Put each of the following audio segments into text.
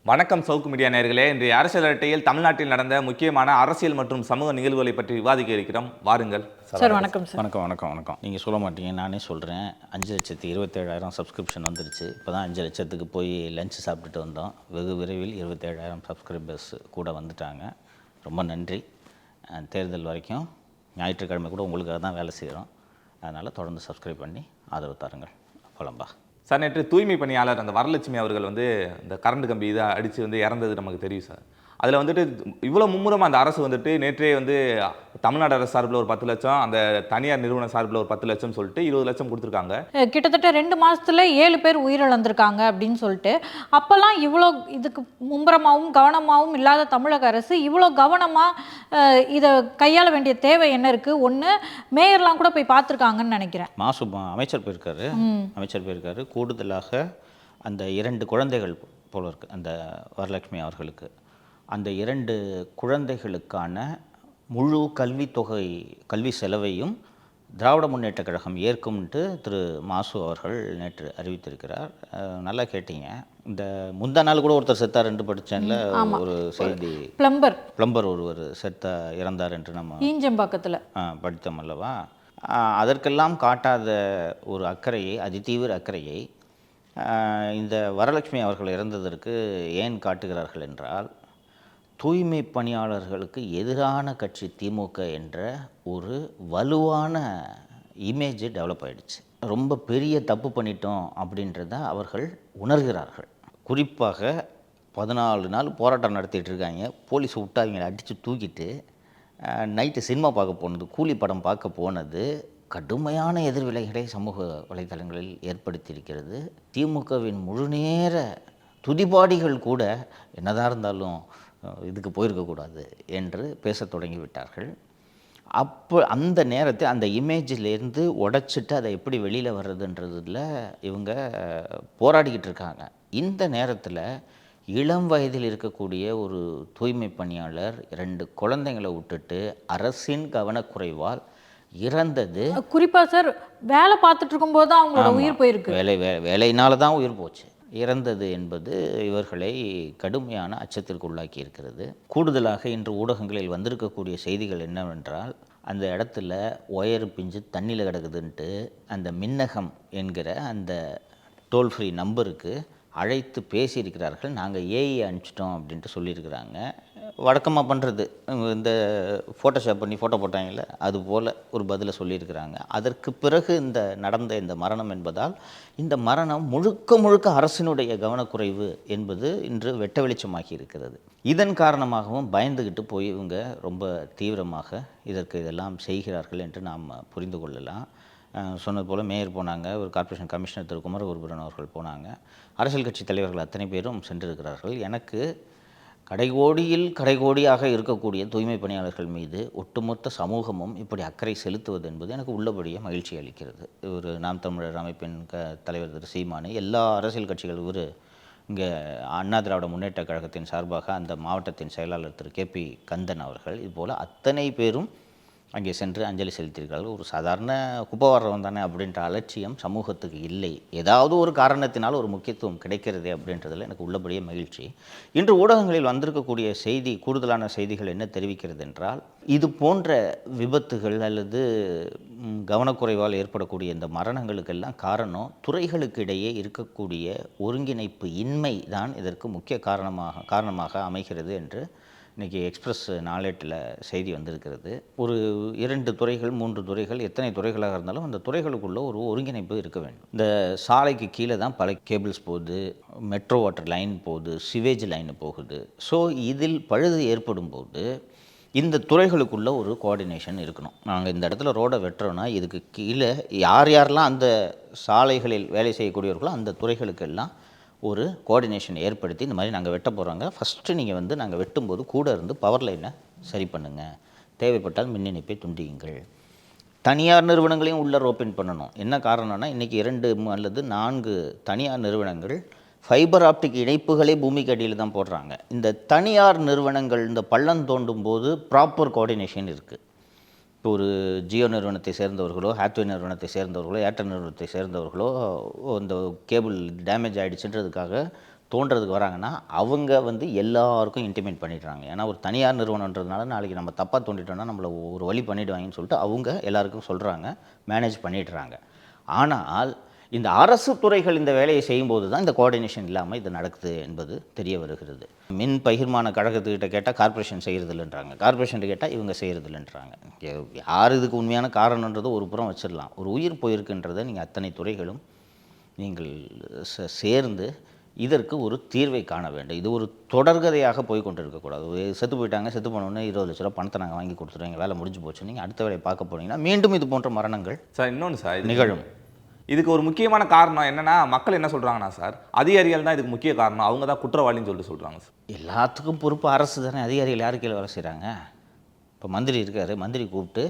வணக்கம் சவுக்கு மீடியா நேயர்களே. இன்றைய அரசியல் அரட்டையில் தமிழ்நாட்டில் நடந்த முக்கியமான அரசியல் மற்றும் சமூக நிகழ்வுகளை பற்றி விவாதிக்க இருக்கிறோம். வாருங்கள் சார். வணக்கம் சார். வணக்கம். நீங்கள் சொல்ல மாட்டீங்க, நானே சொல்கிறேன். 5,27,000 சப்ஸ்கிரிப்ஷன் வந்துருச்சு. இப்போ தான் 5 லட்சத்துக்கு போய் லஞ்ச் சாப்பிட்டுட்டு வந்தோம். வெகு விரைவில் 27,000 சப்ஸ்கிரைபர்ஸ் கூட வந்துட்டாங்க. ரொம்ப நன்றி. தேர்தல் வரைக்கும் ஞாயிற்றுக்கிழமை கூட உங்களுக்காக தான் வேலை செய்கிறோம். அதனால் தொடர்ந்து சப்ஸ்கிரைப் பண்ணி ஆதரவு தாருங்கள். போலம்பா சார். நேற்று தூய்மை பணியாளர் அந்த வரலட்சுமி அவர்கள் இந்த கரண்ட் கம்பி இதை அடித்து இறந்தது நமக்கு தெரியும் சார். அதில் இவ்வளோ மும்முரமாக அந்த அரசு நேற்றே தமிழ்நாடு அரசு சார்பில் ஒரு 10 லட்சம், அந்த தனியார் நிறுவன சார்பில் ஒரு 10 லட்சம் சொல்லிட்டு 20 லட்சம் கொடுத்துருக்காங்க. கிட்டத்தட்ட 2 மாதத்தில் 7 பேர் உயிரிழந்திருக்காங்க அப்படின்னு சொல்லிட்டு, அப்போல்லாம் இவ்வளோ இதுக்கு மும்முரமாகவும் கவனமாகவும் இல்லாத தமிழக அரசு இவ்வளோ கவனமாக இதை கையாள வேண்டிய தேவை என்ன இருக்குது? ஒன்று, மேயர்லாம் கூட போய் பார்த்துருக்காங்கன்னு நினைக்கிறேன். அமைச்சர் போயிருக்காரு. கூடுதலாக அந்த 2 குழந்தைகள் போல இருக்குது அந்த வரலட்சுமி அவர்களுக்கு. அந்த 2 குழந்தைகளுக்கான முழு கல்வி செலவையும் திராவிட முன்னேற்ற கழகம் ஏற்கும்ட்டு திரு மாசு அவர்கள் நேற்று அறிவித்திருக்கிறார். நல்லா கேட்டீங்க. இந்த முந்தா நாள் கூட ஒருத்தர் செத்தார் படித்தேன்ல, ஒரு செய்தி. பிளம்பர் ஒருவர் இறந்தார் என்று நம்ம ஈஞ்சம்பாக்கத்தில் படித்தோம் அல்லவா? அதற்கெல்லாம் காட்டாத ஒரு அக்கறையை, அதிதீவிர அக்கறையை இந்த வரலட்சுமி அவர்கள் இறந்ததற்கு ஏன் காட்டுகிறார்கள் என்றால், தூய்மை பணியாளர்களுக்கு எதிரான கட்சி திமுக என்ற ஒரு வலுவான இமேஜ் டெவலப் ஆகிடுச்சு. ரொம்ப பெரிய தப்பு பண்ணிட்டோம் அப்படின்றத அவர்கள் உணர்கிறார்கள். குறிப்பாக 14 நாள் போராட்டம் நடத்திட்டு இருக்காங்க. போலீஸ் விட்டு அவங்களை அடித்து தூக்கிட்டு நைட்டு சினிமா பார்க்க போனது, கூலி படம் பார்க்க போனது கடுமையான எதிர்விளைகளை சமூக வலைதளங்களில் ஏற்படுத்தியிருக்கிறது. திமுகவின் முழுநேர துதிபாடிகள் கூட என்னதான் இருந்தாலும் இதுக்கு போயிருக்கக்கூடாது என்று பேச தொடங்கிவிட்டார்கள். அப்போ அந்த நேரத்தை அந்த இமேஜிலேருந்து உடைச்சிட்டு அதை எப்படி வெளியில் வர்றதுன்றதில் இவங்க போராடிக்கிட்டு இருக்காங்க. இந்த நேரத்தில் இளம் வயதில் இருக்கக்கூடிய ஒரு தூய்மை பணியாளர் 2 குழந்தைங்களை விட்டுட்டு அரசின் கவனக்குறைவால் இறந்தது. குறிப்பாக சார், வேலை பார்த்துட்டு இருக்கும்போது தான் அவங்களோட உயிர் போயிருக்கு. வேலையினால தான் உயிர் போச்சு. இறந்தது என்பது இவர்களை கடுமையான அச்சத்திற்கு உள்ளாக்கி இருக்கிறது. கூடுதலாக இன்று ஊடகங்களில் வந்திருக்கக்கூடிய செய்திகள் என்னவென்றால், அந்த இடத்துல ஒயர் பிஞ்சு தண்ணியில் கிடக்குதுன்ட்டு அந்த மின்னகம் என்கிற அந்த டோல் ஃப்ரீ நம்பருக்கு அழைத்து பேசியிருக்கிறார்கள். நாங்கள் ஏஐ அனுப்பிச்சிட்டோம் அப்படின்ட்டு சொல்லியிருக்கிறாங்க. வழக்கமாக பண்ணுறது, இந்த ஃபோட்டோஷாப் பண்ணி ஃபோட்டோ போட்டாங்கல்ல, அதுபோல் ஒரு பதிலை சொல்லியிருக்கிறாங்க. அதற்கு பிறகு நடந்த இந்த மரணம் என்பதால், இந்த மரணம் முழுக்க அரசினுடைய கவனக்குறைவு என்பது இன்று வெட்ட வெளிச்சமாகி இருக்கிறது. இதன் காரணமாகவும் பயந்துக்கிட்டு போய் இவங்க ரொம்ப தீவிரமாக இதெல்லாம் செய்கிறார்கள் என்று நாம் புரிந்து கொள்ளலாம். சொன்னது போல் மேயர் போனாங்க, ஒரு கார்ப்பரேஷன் கமிஷனர் திரு குமரகுருபரன் அவர்கள் போனாங்க, அரசியல் கட்சி தலைவர்கள் அத்தனை பேரும் சென்றிருக்கிறார்கள். எனக்கு கடைகோடியாக இருக்கக்கூடிய தூய்மை பணியாளர்கள் மீது ஒட்டுமொத்த சமூகமும் இப்படி அக்கறை செலுத்துவது என்பது எனக்கு உள்ளபடியே மகிழ்ச்சி அளிக்கிறது. ஒரு நாம் தமிழர் அமைப்பின் தலைவர் திரு சீமானு, எல்லா அரசியல் கட்சிகள், இங்கே அண்ணா திராவிட முன்னேற்ற கழகத்தின் சார்பாக அந்த மாவட்டத்தின் செயலாளர் திரு KP கந்தன் அவர்கள், இதுபோல் அத்தனை பேரும் அங்கே சென்று அஞ்சலி செலுத்தியிருக்கிறார்கள். ஒரு சாதாரண குப்பை வர்றவன் தானே அப்படின்ற அலட்சியம் சமூகத்துக்கு இல்லை. ஏதாவது ஒரு காரணத்தினால் ஒரு முக்கியத்துவம் கிடைக்கிறதே அப்படின்றதில் எனக்கு உள்ளபடியே மகிழ்ச்சி. இன்று ஊடகங்களில் வந்திருக்கக்கூடிய கூடுதலான செய்திகள் என்ன தெரிவிக்கிறது என்றால், இது போன்ற விபத்துகள் அல்லது கவனக்குறைவால் ஏற்படக்கூடிய இந்த மரணங்களுக்கெல்லாம் காரணம் துறைகளுக்கு இடையே இருக்கக்கூடிய ஒருங்கிணைப்பு இன்மை தான் இதற்கு முக்கிய காரணமாக அமைகிறது என்று இன்றைக்கி எக்ஸ்பிரஸ் நாளேட்டில் செய்தி வந்திருக்கிறது. ஒரு 2 துறைகள் 3 துறைகள், எத்தனை துறைகளாக இருந்தாலும் அந்த துறைகளுக்குள்ள ஒரு ஒருங்கிணைப்பு இருக்க வேண்டும். இந்த சாலைக்கு கீழே தான் பல கேபிள்ஸ் போகுது, மெட்ரோ வாட்டர் லைன் போகுது, சிவேஜ் லைன் போகுது. ஸோ இதில் பழுது ஏற்படும் போது இந்த துறைகளுக்குள்ள ஒரு கோஆர்டினேஷன் இருக்கணும். நாங்கள் இந்த இடத்துல ரோடை வெட்டுறோன்னா இதுக்கு கீழே யாரெல்லாம் அந்த சாலைகளில் வேலை செய்யக்கூடியவர்களோ அந்த துறைகளுக்கெல்லாம் ஒரு கோஆர்டினேஷன் ஏற்படுத்தி, இந்த மாதிரி நாங்கள் வெட்ட போகிறாங்க, ஃபஸ்ட்டு நீங்கள் நாங்கள் வெட்டும்போது கூட இருந்து பவர் லைனை சரி பண்ணுங்கள், தேவைப்பட்டால் மின் இணைப்பை துண்டியுங்கள். தனியார் நிறுவனங்களையும் உள்ளே ரோப்பின் பண்ணணும். என்ன காரணம்னா, இன்றைக்கி 2 அல்லது 4 தனியார் நிறுவனங்கள் ஃபைபர் ஆப்டிக் இணைப்புகளே பூமிக்கு அடியில் தான் போடுறாங்க. இந்த தனியார் நிறுவனங்கள் இந்த பள்ளம் தோண்டும் போது ப்ராப்பர் கோஆர்டினேஷன் இருக்குது. இப்போ ஒரு ஜியோ நிறுவனத்தை சேர்ந்தவர்களோ, ஹாத்வே நிறுவனத்தை சேர்ந்தவர்களோ, ஏர்டெல் நிறுவனத்தை சேர்ந்தவர்களோ இந்த கேபிள் டேமேஜ் ஆகிடுச்சுன்றதுக்காக தோன்றதுக்கு வராங்கன்னா அவங்க வந்து எல்லாருக்கும் இன்டிமேட் பண்ணிடுறாங்க. ஏன்னா ஒரு தனியார் நிறுவனன்றதுனால நாளைக்கு நம்ம தப்பாக தோண்டிட்டோம்னா நம்மளை ஒரு வழி பண்ணிவிடுவாங்கன்னு சொல்லிட்டு அவங்க எல்லாருக்கும் சொல்கிறாங்க, மேனேஜ் பண்ணிடுறாங்க. ஆனால் இந்த அரசு துறைகள் இந்த வேலையை செய்யும்போது தான் இந்த கோஆர்டினேஷன் இல்லாமல் இது நடக்குது என்பது தெரிய வருகிறது. மின் பகிர்மான கழகத்துக்கிட்ட கேட்டால் கார்ப்பரேஷன் செய்கிறது இல்லைன்றாங்க, கார்ப்பரேஷன் கேட்டால் இவங்க செய்கிறது இல்லைன்றாங்க. யார் இதுக்கு உண்மையான காரணன்றது ஒரு புறம் வச்சிடலாம். ஒரு உயிர் போயிருக்குன்றதை நீங்கள் அத்தனை துறைகளும் நீங்கள் சேர்ந்து இதற்கு ஒரு தீர்வை காண வேண்டும். இது ஒரு தொடர்கதையாக போய் கொண்டு இருக்கக்கூடாது. செத்து போயிட்டாங்க, செத்து போனோடனே 20 லட்ச ரூபா பணத்தை நாங்கள் வாங்கி கொடுத்துருவோம், வேலை முடிஞ்சு போச்சு, நீங்கள் அடுத்த வேலையை பார்க்க போனீங்கன்னா மீண்டும் இது போன்ற மரணங்கள் சார் இன்னொன்று சார் நிகழும். இதுக்கு ஒரு முக்கியமான காரணம் என்னன்னா, மக்கள் என்ன சொல்கிறாங்கன்னா சார், அதிகாரிகள் தான் இதுக்கு முக்கிய காரணம், அவங்க தான் குற்றவாளின்னு சொல்லிட்டு சொல்கிறாங்க சார். எல்லாத்துக்கும் பொறுப்பு அரசு தானே. அதிகாரிகள் யாரு கீழே வேலை செய்கிறாங்க? இப்போ மந்திரி இருக்கார், மந்திரி கூப்பிட்டு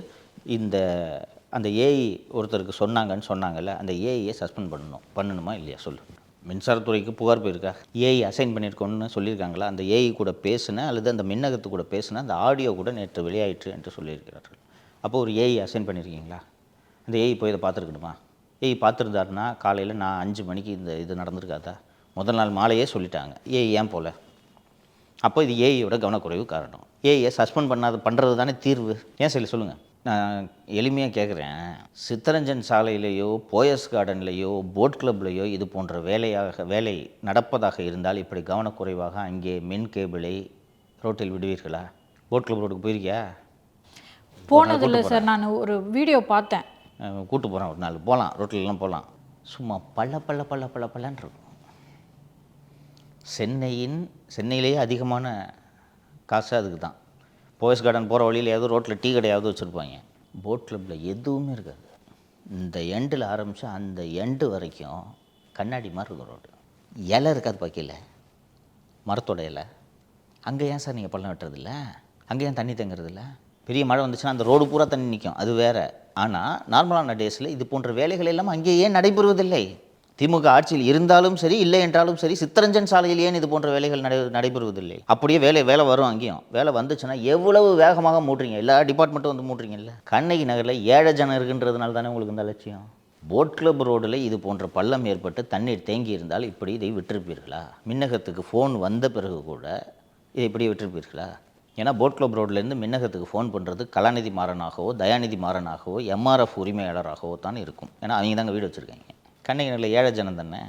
அந்த ஏஐ ஒருத்தருக்கு சொன்னாங்கல்ல, அந்த ஏஐயை சஸ்பெண்ட் பண்ணணுமா இல்லையா சொல்லு. மின்சாரத்துறைக்கு புகார் போயிருக்கா? ஏஐ அசைன் பண்ணியிருக்கோன்னு சொல்லியிருக்காங்களா? அந்த ஏஐ கூட பேசின அல்லது அந்த மின்னகத்து கூட பேசின அந்த ஆடியோ கூட நேற்று வெளியாயிற்று என்று சொல்லியிருக்கிறார்கள். அப்போ ஒரு ஏஐ அசைன் பண்ணியிருக்கீங்களா? அந்த ஏஐ போய் இதை பார்த்துருக்கணுமா? ஏஐ பார்த்துருந்தாருன்னா காலையில் நான் 5 மணிக்கு இது நடந்திருக்காதா? முதல் நாள் மாலையே சொல்லிட்டாங்க. ஏஐ ஏன் போல? அப்போ இது ஏஐயோட கவனக்குறைவு காரணம். ஏஐயை சஸ்பெண்ட் பண்ணுறது தானே தீர்வு. ஏன் சொல்லி சொல்லுங்கள். நான் எளிமையாக கேட்குறேன், சித்தரஞ்சன் சாலையிலேயோ போயஸ் கார்டன்லேயோ போட் கிளப்லேயோ இது போன்ற வேலை நடப்பதாக இருந்தால் இப்படி கவனக்குறைவாக அங்கே மின் கேபிளை ரோட்டில் விடுவீர்களா? போட் கிளப் ரோட்டுக்கு போயிருக்கியா? போனதில்லை சார். நான் ஒரு வீடியோ பார்த்தேன். கூட்டு போகிறேன் ஒரு நாள், போகலாம், ரோட்டிலலாம் போகலாம். சும்மா பள்ளன்னு இருக்கும். சென்னையிலேயே அதிகமான காசு அதுக்கு தான். போயஸ் கார்டன் போகிற வழியில் ஏதோ ரோட்டில் டீ கடையாவது வச்சுருப்பாங்க. போட் கிளப்பில் எதுவுமே இருக்காது. இந்த எண்டில் ஆரம்பித்து அந்த எண்டு வரைக்கும் கண்ணாடி மாதிரி இருக்கும் ரோடு. இலை இருக்காது பாக்கியில், மரத்தோட இலை. அங்கே ஏன் சார் நீங்கள் பள்ளம் வெட்டுறதில்ல? அங்கே ஏன் தண்ணி தேங்குறதில்ல? பெரிய மழை வந்துச்சுன்னா அந்த ரோடு பூரா தண்ணி நிற்கும், அது வேறு. ஆனால் நார்மலான டேஸில் இது போன்ற வேலைகள் எல்லாம் அங்கே ஏன் நடைபெறுவதில்லை? திமுக ஆட்சியில் இருந்தாலும் சரி, இல்லை என்றாலும் சரி, சித்தரஞ்சன் சாலையில் ஏன் இது போன்ற வேலைகள் நடைபெறுவதில்லை? அப்படியே வேலை வரும். அங்கேயும் வேலை வந்துச்சுன்னா எவ்வளவு வேகமாக மூட்டுறீங்க, எல்லா டிபார்ட்மெண்ட்டும் வந்து மூட்டுறீங்கல்ல. கண்ணகி நகரில் 7 ஜனம் இருக்குன்றதுனால தானே உங்களுக்கு இந்த அலட்சியம். போட் கிளப் ரோடில் இது போன்ற பள்ளம் ஏற்பட்டு தண்ணீர் தேங்கி இருந்தால் இப்படி இதை விட்டிருப்பீர்களா? மின்னகத்துக்கு ஃபோன் வந்த பிறகு கூட இதை இப்படி விட்டிருப்பீர்களா? ஏன்னா போட் கிளப் ரோட்லேருந்து மின்னகத்துக்கு ஃபோன் பண்ணுறது கலாநிதி மாறனாகவோ தயாநிதி மாறனாகவோ எம்ஆர்எஃப் உரிமையாளராகவோ தான் இருக்கும். ஏன்னா அவங்க தாங்க வீடு வச்சுருக்காங்க. கண்ணகி நகரில் 7 ஜனம் தானே,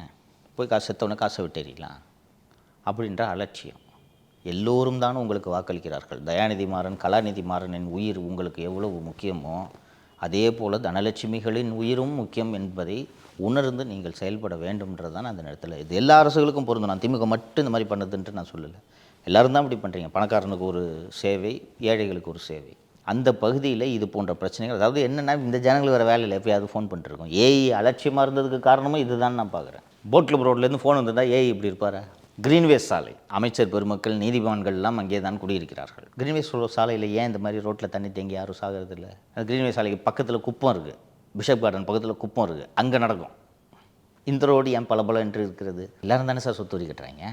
போய் காசு செத்தவொன்னே காசை விட்டேறிக்கலாம் அப்படின்ற அலட்சியம். எல்லோரும் தான் உங்களுக்கு வாக்களிக்கிறார்கள். தயாநிதி மாறன், கலாநிதி மாறனின் உயிர் உங்களுக்கு எவ்வளவு முக்கியமோ அதே போல் தனலட்சுமிகளின் உயிரும் முக்கியம் என்பதை உணர்ந்து நீங்கள் செயல்பட வேண்டும்ன்றது தான் அந்த நேரத்தில். இது எல்லா அரசுகளுக்கும் பொருந்தும். நான் திமுக மட்டும் இந்த மாதிரி பண்ணுதுன்ட்டு நான் சொல்லலை. எல்லோரும் தான் இப்படி பண்ணுறீங்க. பணக்காரனுக்கு ஒரு சேவை, ஏழைகளுக்கு ஒரு சேவை. அந்த பகுதியில் இது போன்ற பிரச்சனைகள், அதாவது என்னென்னா இந்த ஜனங்களுக்கு வேறு வேலையில் எப்பயாவது ஃபோன் பண்ணிட்டுருக்கோம். ஏஐ அலட்சியமாக இருந்ததுக்கு காரணமும் இதுதான் நான் பார்க்குறேன். போட் கிளப் ரோட்லேருந்து ஃபோன் வந்திருந்தால் ஏஐ இப்படி இருப்பாரா? கிரீன்வேஸ் சாலை, அமைச்சர் பெருமக்கள், நீதிமன்றங்கள்லாம் அங்கே தான் குடியிருக்கிறார்கள். கிரீன்வேஸ் சாலையில் ஏன் இந்த மாதிரி ரோட்டில் தண்ணி தேங்கி யாரும் சாகிறது இல்லை? அந்த கிரீன்வேஸ் சாலைக்கு பக்கத்தில் குப்பம் இருக்குது, பிஷப் கார்டன் பக்கத்தில் குப்பம் இருக்குது, அங்கே நடக்கும். இந்த ரோடு ஏன் பல என்று இருக்கிறது? எல்லோரும் தானே சார் சொத்து வரி கட்டுறாங்க.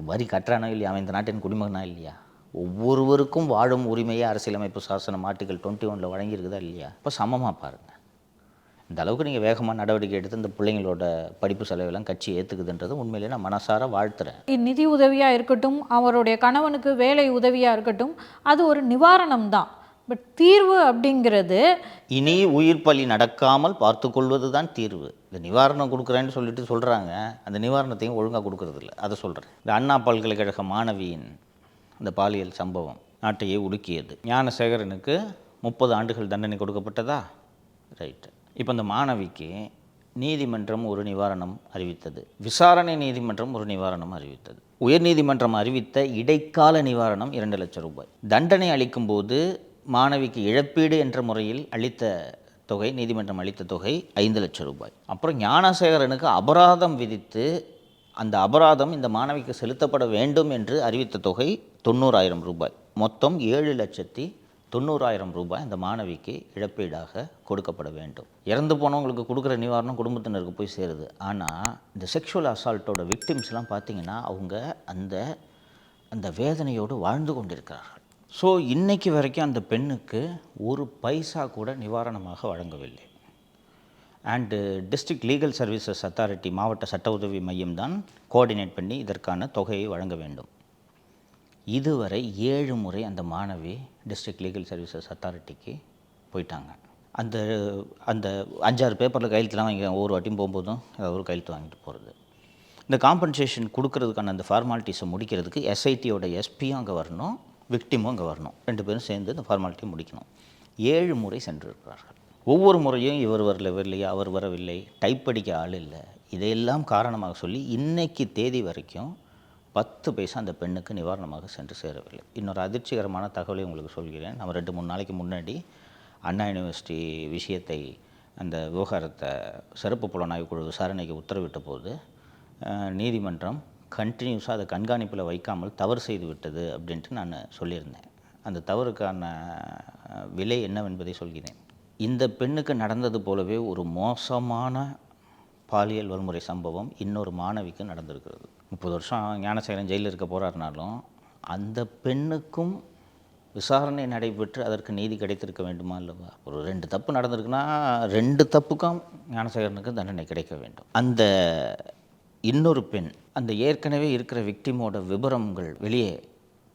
வரி கட்டுறானோ இல்லையா, அவன் இந்த நாட்டின் குடிமகனா இல்லையா? ஒவ்வொருவருக்கும் வாழும் உரிமையை அரசியலமைப்பு சாசனம் ஆர்டிகல் 21 வழங்கியிருக்குதா இல்லையா? இப்போ சமமாக பாருங்கள். இந்த அளவுக்கு நீங்கள் வேகமாக நடவடிக்கை எடுத்து இந்த பிள்ளைங்களோட படிப்பு செலவெல்லாம் கட்சி ஏற்றுக்குதுன்றது உண்மையிலே நான் மனசார வாழ்த்துறேன். நிதி உதவியாக இருக்கட்டும், அவருடைய கணவனுக்கு வேலை உதவியாக இருக்கட்டும், அது ஒரு நிவாரணம் தான். பட் தீர்வு அப்படிங்கிறது இனி உயிர் பலி நடக்காமல் பார்த்து கொள்வது தான் தீர்வு. இந்த நிவாரணம் கொடுக்குறேன்னு சொல்லிட்டு சொல்கிறாங்க, அந்த நிவாரணத்தையும் ஒழுங்காக கொடுக்கறதில்ல. அதை சொல்கிறேன். இந்த அண்ணா பல்கலைக்கழக மாணவியின் இந்த பாலியல் சம்பவம் நாட்டையே உலுக்கியது. ஞானசேகரனுக்கு 30 ஆண்டுகள் தண்டனை கொடுக்கப்பட்டதா? ரைட்டு. இப்போ இந்த மாணவிக்கு நீதிமன்றம் ஒரு நிவாரணம் அறிவித்தது, விசாரணை நீதிமன்றம் ஒரு நிவாரணம் அறிவித்தது. உயர்நீதிமன்றம் அறிவித்த இடைக்கால நிவாரணம் 2 லட்சம் ரூபாய். தண்டனை அளிக்கும்போது மாணவிக்கு இழப்பீடு என்ற முறையில் அளித்த தொகை, நீதிமன்றம் அளித்த தொகை 5 லட்சம் ரூபாய். அப்புறம் ஞானசேகரனுக்கு அபராதம் விதித்து அந்த அபராதம் இந்த மாணவிக்கு செலுத்தப்பட வேண்டும் என்று அறிவித்த தொகை 90,000 ரூபாய். மொத்தம் 7,90,000 ரூபாய் அந்த மாணவிக்கு இழப்பீடாக கொடுக்கப்பட வேண்டும். இறந்து போனவங்களுக்கு கொடுக்குற நிவாரணம் குடும்பத்தினருக்கு போய் சேருது. ஆனால் இந்த செக்ஷுவல் அசால்ட்டோட விக்டிம்ஸ்லாம் பார்த்திங்கன்னா அவங்க அந்த வேதனையோடு வாழ்ந்து கொண்டிருக்கிறார்கள். ஸோ இன்றைக்கு வரைக்கும் அந்த பெண்ணுக்கு ஒரு பைசா கூட நிவாரணமாக வழங்கவில்லை. And district legal services authority மாவட்ட சட்ட உதவி மையம் தான் கோஆர்டினேட் பண்ணி இதற்கான தொகையை வழங்க வேண்டும். இதுவரை 7 முறை அந்த மாணவி டிஸ்ட்ரிக்ட் லீகல் சர்வீசஸ் அத்தாரிட்டிக்கு போயிட்டாங்க. அந்த அந்த 5-6 பேப்பரில் கையெழுத்துலாம் வாங்கி ஒவ்வொரு வாட்டியும் போகும்போதும் ஏதாவது ஒரு கையெழுத்து வாங்கிட்டு போகிறது. இந்த காம்பன்சேஷன் கொடுக்கறதுக்கான அந்த ஃபார்மாலிட்டிஸை முடிக்கிறதுக்கு எஸ்ஐடியோட எஸ்பியும் அங்கே வரணும், விக்டிமும் அங்கே வரணும். 2 பேரும் சேர்ந்து இந்த ஃபார்மாலிட்டி முடிக்கணும். 7 முறை சென்றிருக்கிறார்கள். ஒவ்வொரு முறையும் இவர் வரவில்லை, அவர் வரவில்லை, டைப் படிக்க ஆள் இல்லை, இதையெல்லாம் காரணமாக சொல்லி இன்னைக்கு தேதி வரைக்கும் 10 பைசா அந்த பெண்ணுக்கு நிவாரணமாக சென்று சேரவில்லை. இன்னொரு அதிர்ச்சிகரமான தகவலை உங்களுக்கு சொல்கிறேன். நம்ம 2-3 நாளைக்கு முன்னாடி அண்ணா யூனிவர்சிட்டி விஷயத்தை, அந்த விவகாரத்தை சிறப்பு புலனாய்வு குழு விசாரணைக்கு உத்தரவிட்ட போது நீதிமன்றம் கண்டினியூஸாக அதை கண்காணிப்பில் வைக்காமல் தவறு செய்து விட்டது அப்படின்ட்டு நான் சொல்லியிருந்தேன். அந்த தவறுக்கான விலை என்னவென்பதை சொல்கிறேன். இந்த பெண்ணுக்கு நடந்தது போலவே ஒரு மோசமான பாலியல் வன்முறை சம்பவம் இன்னொரு மாணவிக்கு நடந்திருக்கிறது. 30 வருஷம் ஞானசேகரன் ஜெயிலில் இருக்க போகிறாருனாலும் அந்த பெண்ணுக்கும் விசாரணை நடைபெற்று அதற்கு நீதி கிடைத்திருக்க வேண்டுமா இல்லைவா? ஒரு 2 தப்பு நடந்திருக்குன்னா 2 தப்புக்கும் ஞானசேகரனுக்கு தண்டனை கிடைக்க வேண்டும். அந்த இன்னொரு பெண், அந்த ஏற்கனவே இருக்கிற விக்டிமோட விபரங்கள் வெளியே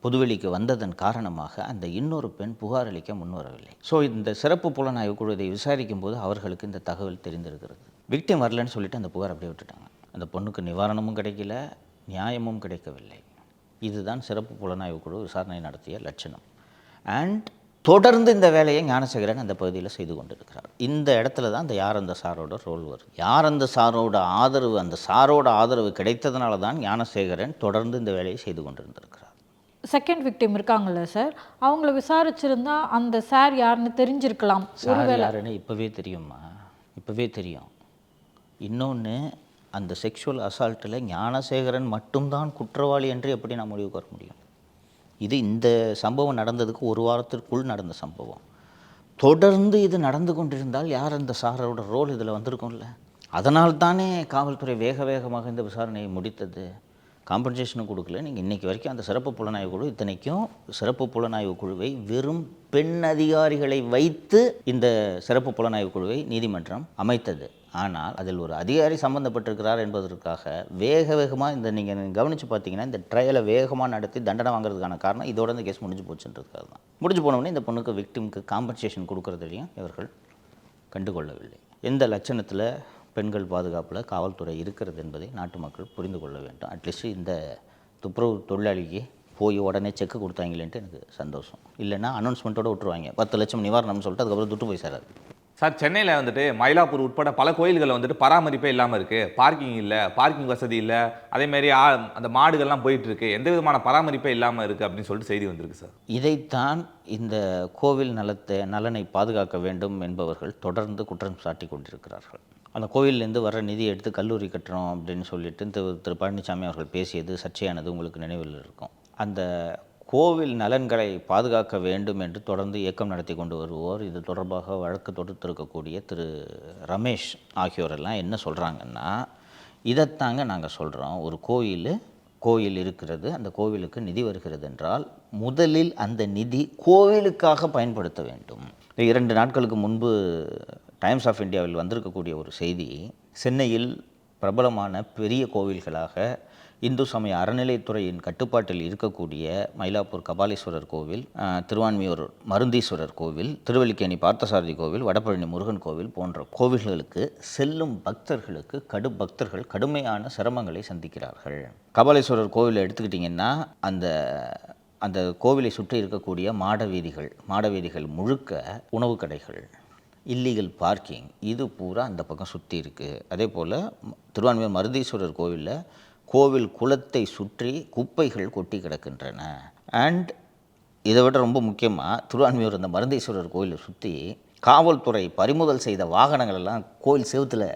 பொதுவெளிக்கு வந்ததன் காரணமாக அந்த இன்னொரு பெண் புகார் அளிக்க முன்வரவில்லை. ஸோ இந்த சிறப்பு புலனாய்வு குழு இதை விசாரிக்கும் போது அவர்களுக்கு இந்த தகவல் தெரிந்திருக்கிறது. விக்டிம் வரலன்னு சொல்லிட்டு அந்த புகார் அப்படியே விட்டுட்டாங்க. அந்த பொண்ணுக்கு நிவாரணமும் கிடைக்கல, நியாயமும் கிடைக்கவில்லை. இதுதான் சிறப்பு புலனாய்வு குழு விசாரணை நடத்திய லட்சணம். அண்ட் தொடர்ந்து இந்த வேலையை ஞானசேகரன் அந்த பகுதியில் செய்து கொண்டிருக்கிறார். இந்த இடத்துல தான் அந்த யார் அந்த சாரோட ரோல் வரும். யார் அந்த சாரோட ஆதரவு, அந்த சாரோட ஆதரவு கிடைத்ததுனால தான் ஞானசேகரன் தொடர்ந்து இந்த வேலையை செய்து கொண்டிருந்திருக்கிறார். செகண்ட் விக்டிம் இருக்காங்கல்ல சார், அவங்கள விசாரிச்சிருந்தா அந்த சார் யாருன்னு தெரிஞ்சிருக்கலாம். சார் யாருன்னு இப்போவே தெரியுமா? இப்போவே தெரியும். இன்னொன்று, அந்த செக்ஷுவல் அசால்ட்டில் ஞானசேகரன் மட்டும்தான் குற்றவாளி என்று எப்படி நான் முடிவுக்கு வர முடியும்? இது இந்த சம்பவம் நடந்ததுக்கு 1 வாரத்திற்குள் நடந்த சம்பவம். தொடர்ந்து இது நடந்து கொண்டிருந்தால் யார் அந்த சாரோட ரோல் இதில் வந்திருக்கும்ல? அதனால்தானே காவல்துறை வேகமாக இந்த விசாரணையை முடித்தது. காம்பன்சேஷனும் கொடுக்கல. நீங்கள் இன்றைக்கி வரைக்கும் அந்த சிறப்பு புலனாய்வு குழு, இத்தனைக்கும் சிறப்பு புலனாய்வு குழுவை வெறும் பெண் அதிகாரிகளை வைத்து இந்த சிறப்பு புலனாய்வு குழுவை நீதிமன்றம் அமைத்தது. ஆனால் அதில் ஒரு அதிகாரி சம்மந்தப்பட்டிருக்கிறார் என்பதற்காக வேகமாக இந்த நீங்கள் கவனித்து பார்த்தீங்கன்னா இந்த ட்ரையலை வேகமாக நடத்தி தண்டனை வாங்குறதுக்கான காரணம் இதோட இந்த கேஸ் முடிஞ்சு போச்சுன்றதுக்காக தான். முடிஞ்சு போனவுடனே இந்த பொண்ணுக்கு விக்டிமுக்கு காம்பன்சேஷன் கொடுக்குறதையும் இவர்கள் கண்டுகொள்ளவில்லை. எந்த லட்சணத்தில் பெண்கள் பாதுகாப்பில் காவல்துறை இருக்கிறது என்பதை நாட்டு மக்கள் புரிந்து கொள்ள வேண்டும். அட்லீஸ்ட் இந்த துப்புரவு தொழிலாளிக்கு போய் உடனே செக்கு கொடுத்தாங்களேன்ட்டு எனக்கு சந்தோஷம். இல்லைன்னா அனௌன்ஸ்மெண்ட்டோடு விட்டுருவாங்க 10 லட்சம் நிவாரணம்னு சொல்லிட்டு அதுக்கப்புறம் துட்டு போய் சேராது. சார், சென்னையில் வந்துட்டு மயிலாப்பூர் உட்பட பல கோயில்கள் வந்துட்டு பராமரிப்பே இல்லாமல் இருக்குது. பார்க்கிங் இல்லை, பார்க்கிங் வசதி இல்லை, அதேமாரி அந்த மாடுகள்லாம் போயிட்டுருக்கு, எந்த விதமான பராமரிப்பே இல்லாமல் இருக்குது அப்படின்னு சொல்லிட்டு செய்தி வந்திருக்கு சார். இதைத்தான் இந்த கோவில் நலனை பாதுகாக்க வேண்டும் என்பவர்கள் தொடர்ந்து குற்றம் சாட்டி கொண்டிருக்கிறார்கள். அந்த கோவிலேருந்து வர நிதியை எடுத்து கல்லூரி கட்டுறோம் அப்படின்னு சொல்லிட்டு திரு பழனிசாமி அவர்கள் பேசியது சர்ச்சையானது உங்களுக்கு நினைவில் இருக்கும். அந்த கோவில் நலன்களை பாதுகாக்க வேண்டும் என்று தொடர்ந்து இயக்கம் நடத்தி கொண்டு வருவோர், இது தொடர்பாக வழக்கு தொடுத்திருக்கக்கூடிய திரு ரமேஷ் ஆகியோரெல்லாம் என்ன சொல்கிறாங்கன்னா, இதைத்தாங்க நாங்கள் சொல்கிறோம். ஒரு கோயில் இருக்கிறது, அந்த கோவிலுக்கு நிதி வருகிறது என்றால் முதலில் அந்த நிதி கோவிலுக்காக பயன்படுத்த வேண்டும். 2 நாட்களுக்கு முன்பு டைம்ஸ் ஆஃப் இந்தியாவில் வந்திருக்கக்கூடிய ஒரு செய்தி, சென்னையில் பிரபலமான பெரிய கோவில்களாக இந்து சமய அறநிலைத்துறையின் கட்டுப்பாட்டில் இருக்கக்கூடிய மயிலாப்பூர் கபாலீஸ்வரர் கோவில், திருவான்மியூர் மருந்தீஸ்வரர் கோவில், திருவல்லிக்கேணி பார்த்தசாரதி கோவில், வடபழனி முருகன் கோவில் போன்ற கோவில்களுக்கு செல்லும் பக்தர்கள் கடுமையான சிரமங்களை சந்திக்கிறார்கள். கபாலீஸ்வரர் கோவிலை எடுத்துக்கிட்டிங்கன்னா அந்த கோவிலை சுற்றி இருக்கக்கூடிய மாட வீதிகள் முழுக்க உணவு கடைகள், இல்லீகல் பார்க்கிங், இது பூரா அந்த பக்கம் சுற்றி இருக்குது. அதே போல் திருவான்மியூர் மருந்தீஸ்வரர் கோவிலில் கோவில் குளத்தை சுற்றி குப்பைகள் கொட்டி கிடக்கின்றன. அண்ட் இதை விட ரொம்ப முக்கியமாக திருவான்மியூர் அந்த மருந்தீஸ்வரர் கோவிலை சுற்றி காவல்துறை பறிமுதல் செய்த வாகனங்கள் எல்லாம் கோவில் செவுத்தில்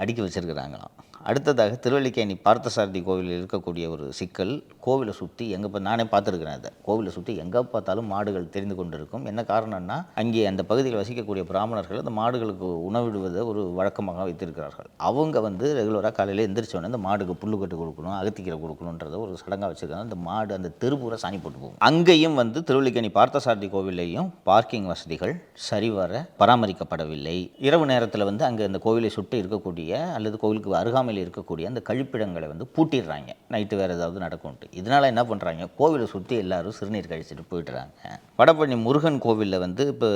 அடுக்கி வச்சுருக்கிறாங்களாம். அடுத்ததாக திருவல்லிக்கேணி பார்த்தசாரதி கோவிலில் இருக்கக்கூடிய ஒரு சிக்கல், கோவிலை சுற்றி எங்கே நானே பார்த்துருக்கிறேன். அதை கோவிலை சுற்றி எங்கே பார்த்தாலும் மாடுகள் தெரிந்து கொண்டு இருக்கும். என்ன காரணம்னா, அங்கே அந்த பகுதியில் வசிக்கக்கூடிய பிராமணர்கள் அந்த மாடுகளுக்கு உணவிடுவதை ஒரு வழக்கமாக வைத்திருக்கிறார்கள். அவங்க ரெகுலராக காலையில் எந்திரிச்சோடனே அந்த மாடுக்கு புல்லுக்கட்டு கொடுக்கணும், அகத்திக்கீரை கொடுக்கணுன்றத ஒரு சடங்காக வச்சுருக்காங்க. அந்த மாடு அந்த தெருப்பூரா சாணி போட்டு போகும். அங்கேயும் திருவல்லிக்கேணி பார்த்தசாரதி கோவிலையும் பார்க்கிங் வசதிகள் சரிவர பராமரிக்கப்படவில்லை. இரவு நேரத்தில் அங்கே அந்த கோவிலை சுற்றி இருக்கக்கூடிய அல்லது கோவிலுக்கு அருகாமையில் இருக்கக்கூடிய அந்த கழிப்பிடங்களை பூட்டிடுறாங்க. நைட்டு வேறு ஏதாவது நடக்கும்ட்டு. இதனால் என்ன பண்ணுறாங்க, கோவிலை சுற்றி எல்லாரும் சிறுநீர் கழிச்சிட்டு போயிடுறாங்க. வடபழனி முருகன் கோவிலில் இப்போ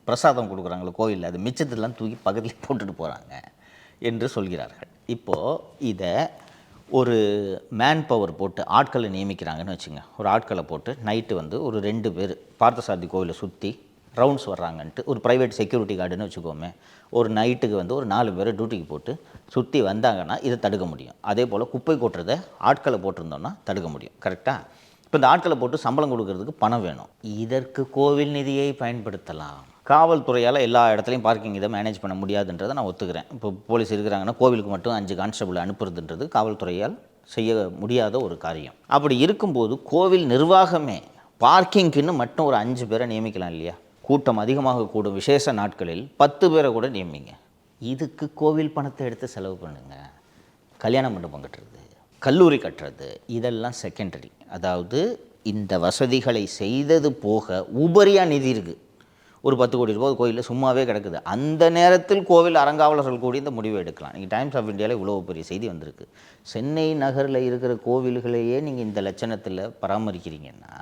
பிரசாதம் கொடுக்குறாங்களோ கோவிலில், அது மிச்சத்தெல்லாம் தூக்கி பக்கத்தில் போட்டுட்டு போகிறாங்க என்று சொல்கிறார்கள். இப்போது இதை ஒரு மேன் பவர் போட்டு ஆட்களை நியமிக்கிறாங்கன்னு வச்சுங்க. ஒரு ஆட்களை போட்டு நைட்டு ஒரு 2 பேர் பார்த்தசாரதி கோவிலை சுற்றி ரவுண்ட்ஸ் வர்றாங்கன்ட்டு, ஒரு ப்ரைவேட் செக்யூரிட்டி கார்டுன்னு வச்சுக்கோமே, ஒரு நைட்டுக்கு ஒரு 4 பேரை டியூட்டிக்கு போட்டு சுற்றி வந்தாங்கன்னா இதை தடுக்க முடியும். அதே போல் குப்பை கொட்டுறதை ஆட்களை போட்டிருந்தோன்னா தடுக்க முடியும். கரெக்டாக? இப்போ இந்த ஆட்களை போட்டு சம்பளம் கொடுக்கறதுக்கு பணம் வேணும். இதற்கு கோவில் நிதியை பயன்படுத்தலாம். காவல்துறையால் எல்லா இடத்துலையும் பார்க்கிங் இதை மேனேஜ் பண்ண முடியாதுன்றதை நான் ஒத்துக்கிறேன். இப்போ போலீஸ் இருக்கிறாங்கன்னா கோவிலுக்கு மட்டும் 5 கான்ஸ்டபிள் அனுப்புறதுன்றது காவல்துறையால் செய்ய முடியாத ஒரு காரியம். அப்படி இருக்கும்போது கோவில் நிர்வாகமே பார்க்கிங்க்குன்னு மட்டும் ஒரு 5 பேரை நியமிக்கலாம் இல்லையா? கூட்டம் அதிகமாக கூடும் விசேஷ நாட்களில் 10 பேரை கூட நியமிங்க. இதுக்கு கோவில் பணத்தை எடுத்து செலவு பண்ணுங்க. கல்யாண மண்டபம் கட்டுறது, கல்லூரி கட்டுறது, இதெல்லாம் செகண்டரி. அதாவது இந்த வசதிகளை செய்தது போக உபரியாக நிதி இருக்குது. ஒரு 10 கோடி ரூபாய் கோயிலில் சும்மாவே கிடக்குது. அந்த நேரத்தில் கோவில் அறங்காவலர்கள் கூடி இந்த முடிவை எடுக்கலாம். நீங்கள் டைம்ஸ் ஆஃப் இந்தியாவில் இவ்வளோ பெரிய செய்தி வந்திருக்கு. சென்னை நகரில் இருக்கிற கோவில்களையே நீங்கள் இந்த லட்சணத்தில் பராமரிக்கிறீங்கன்னா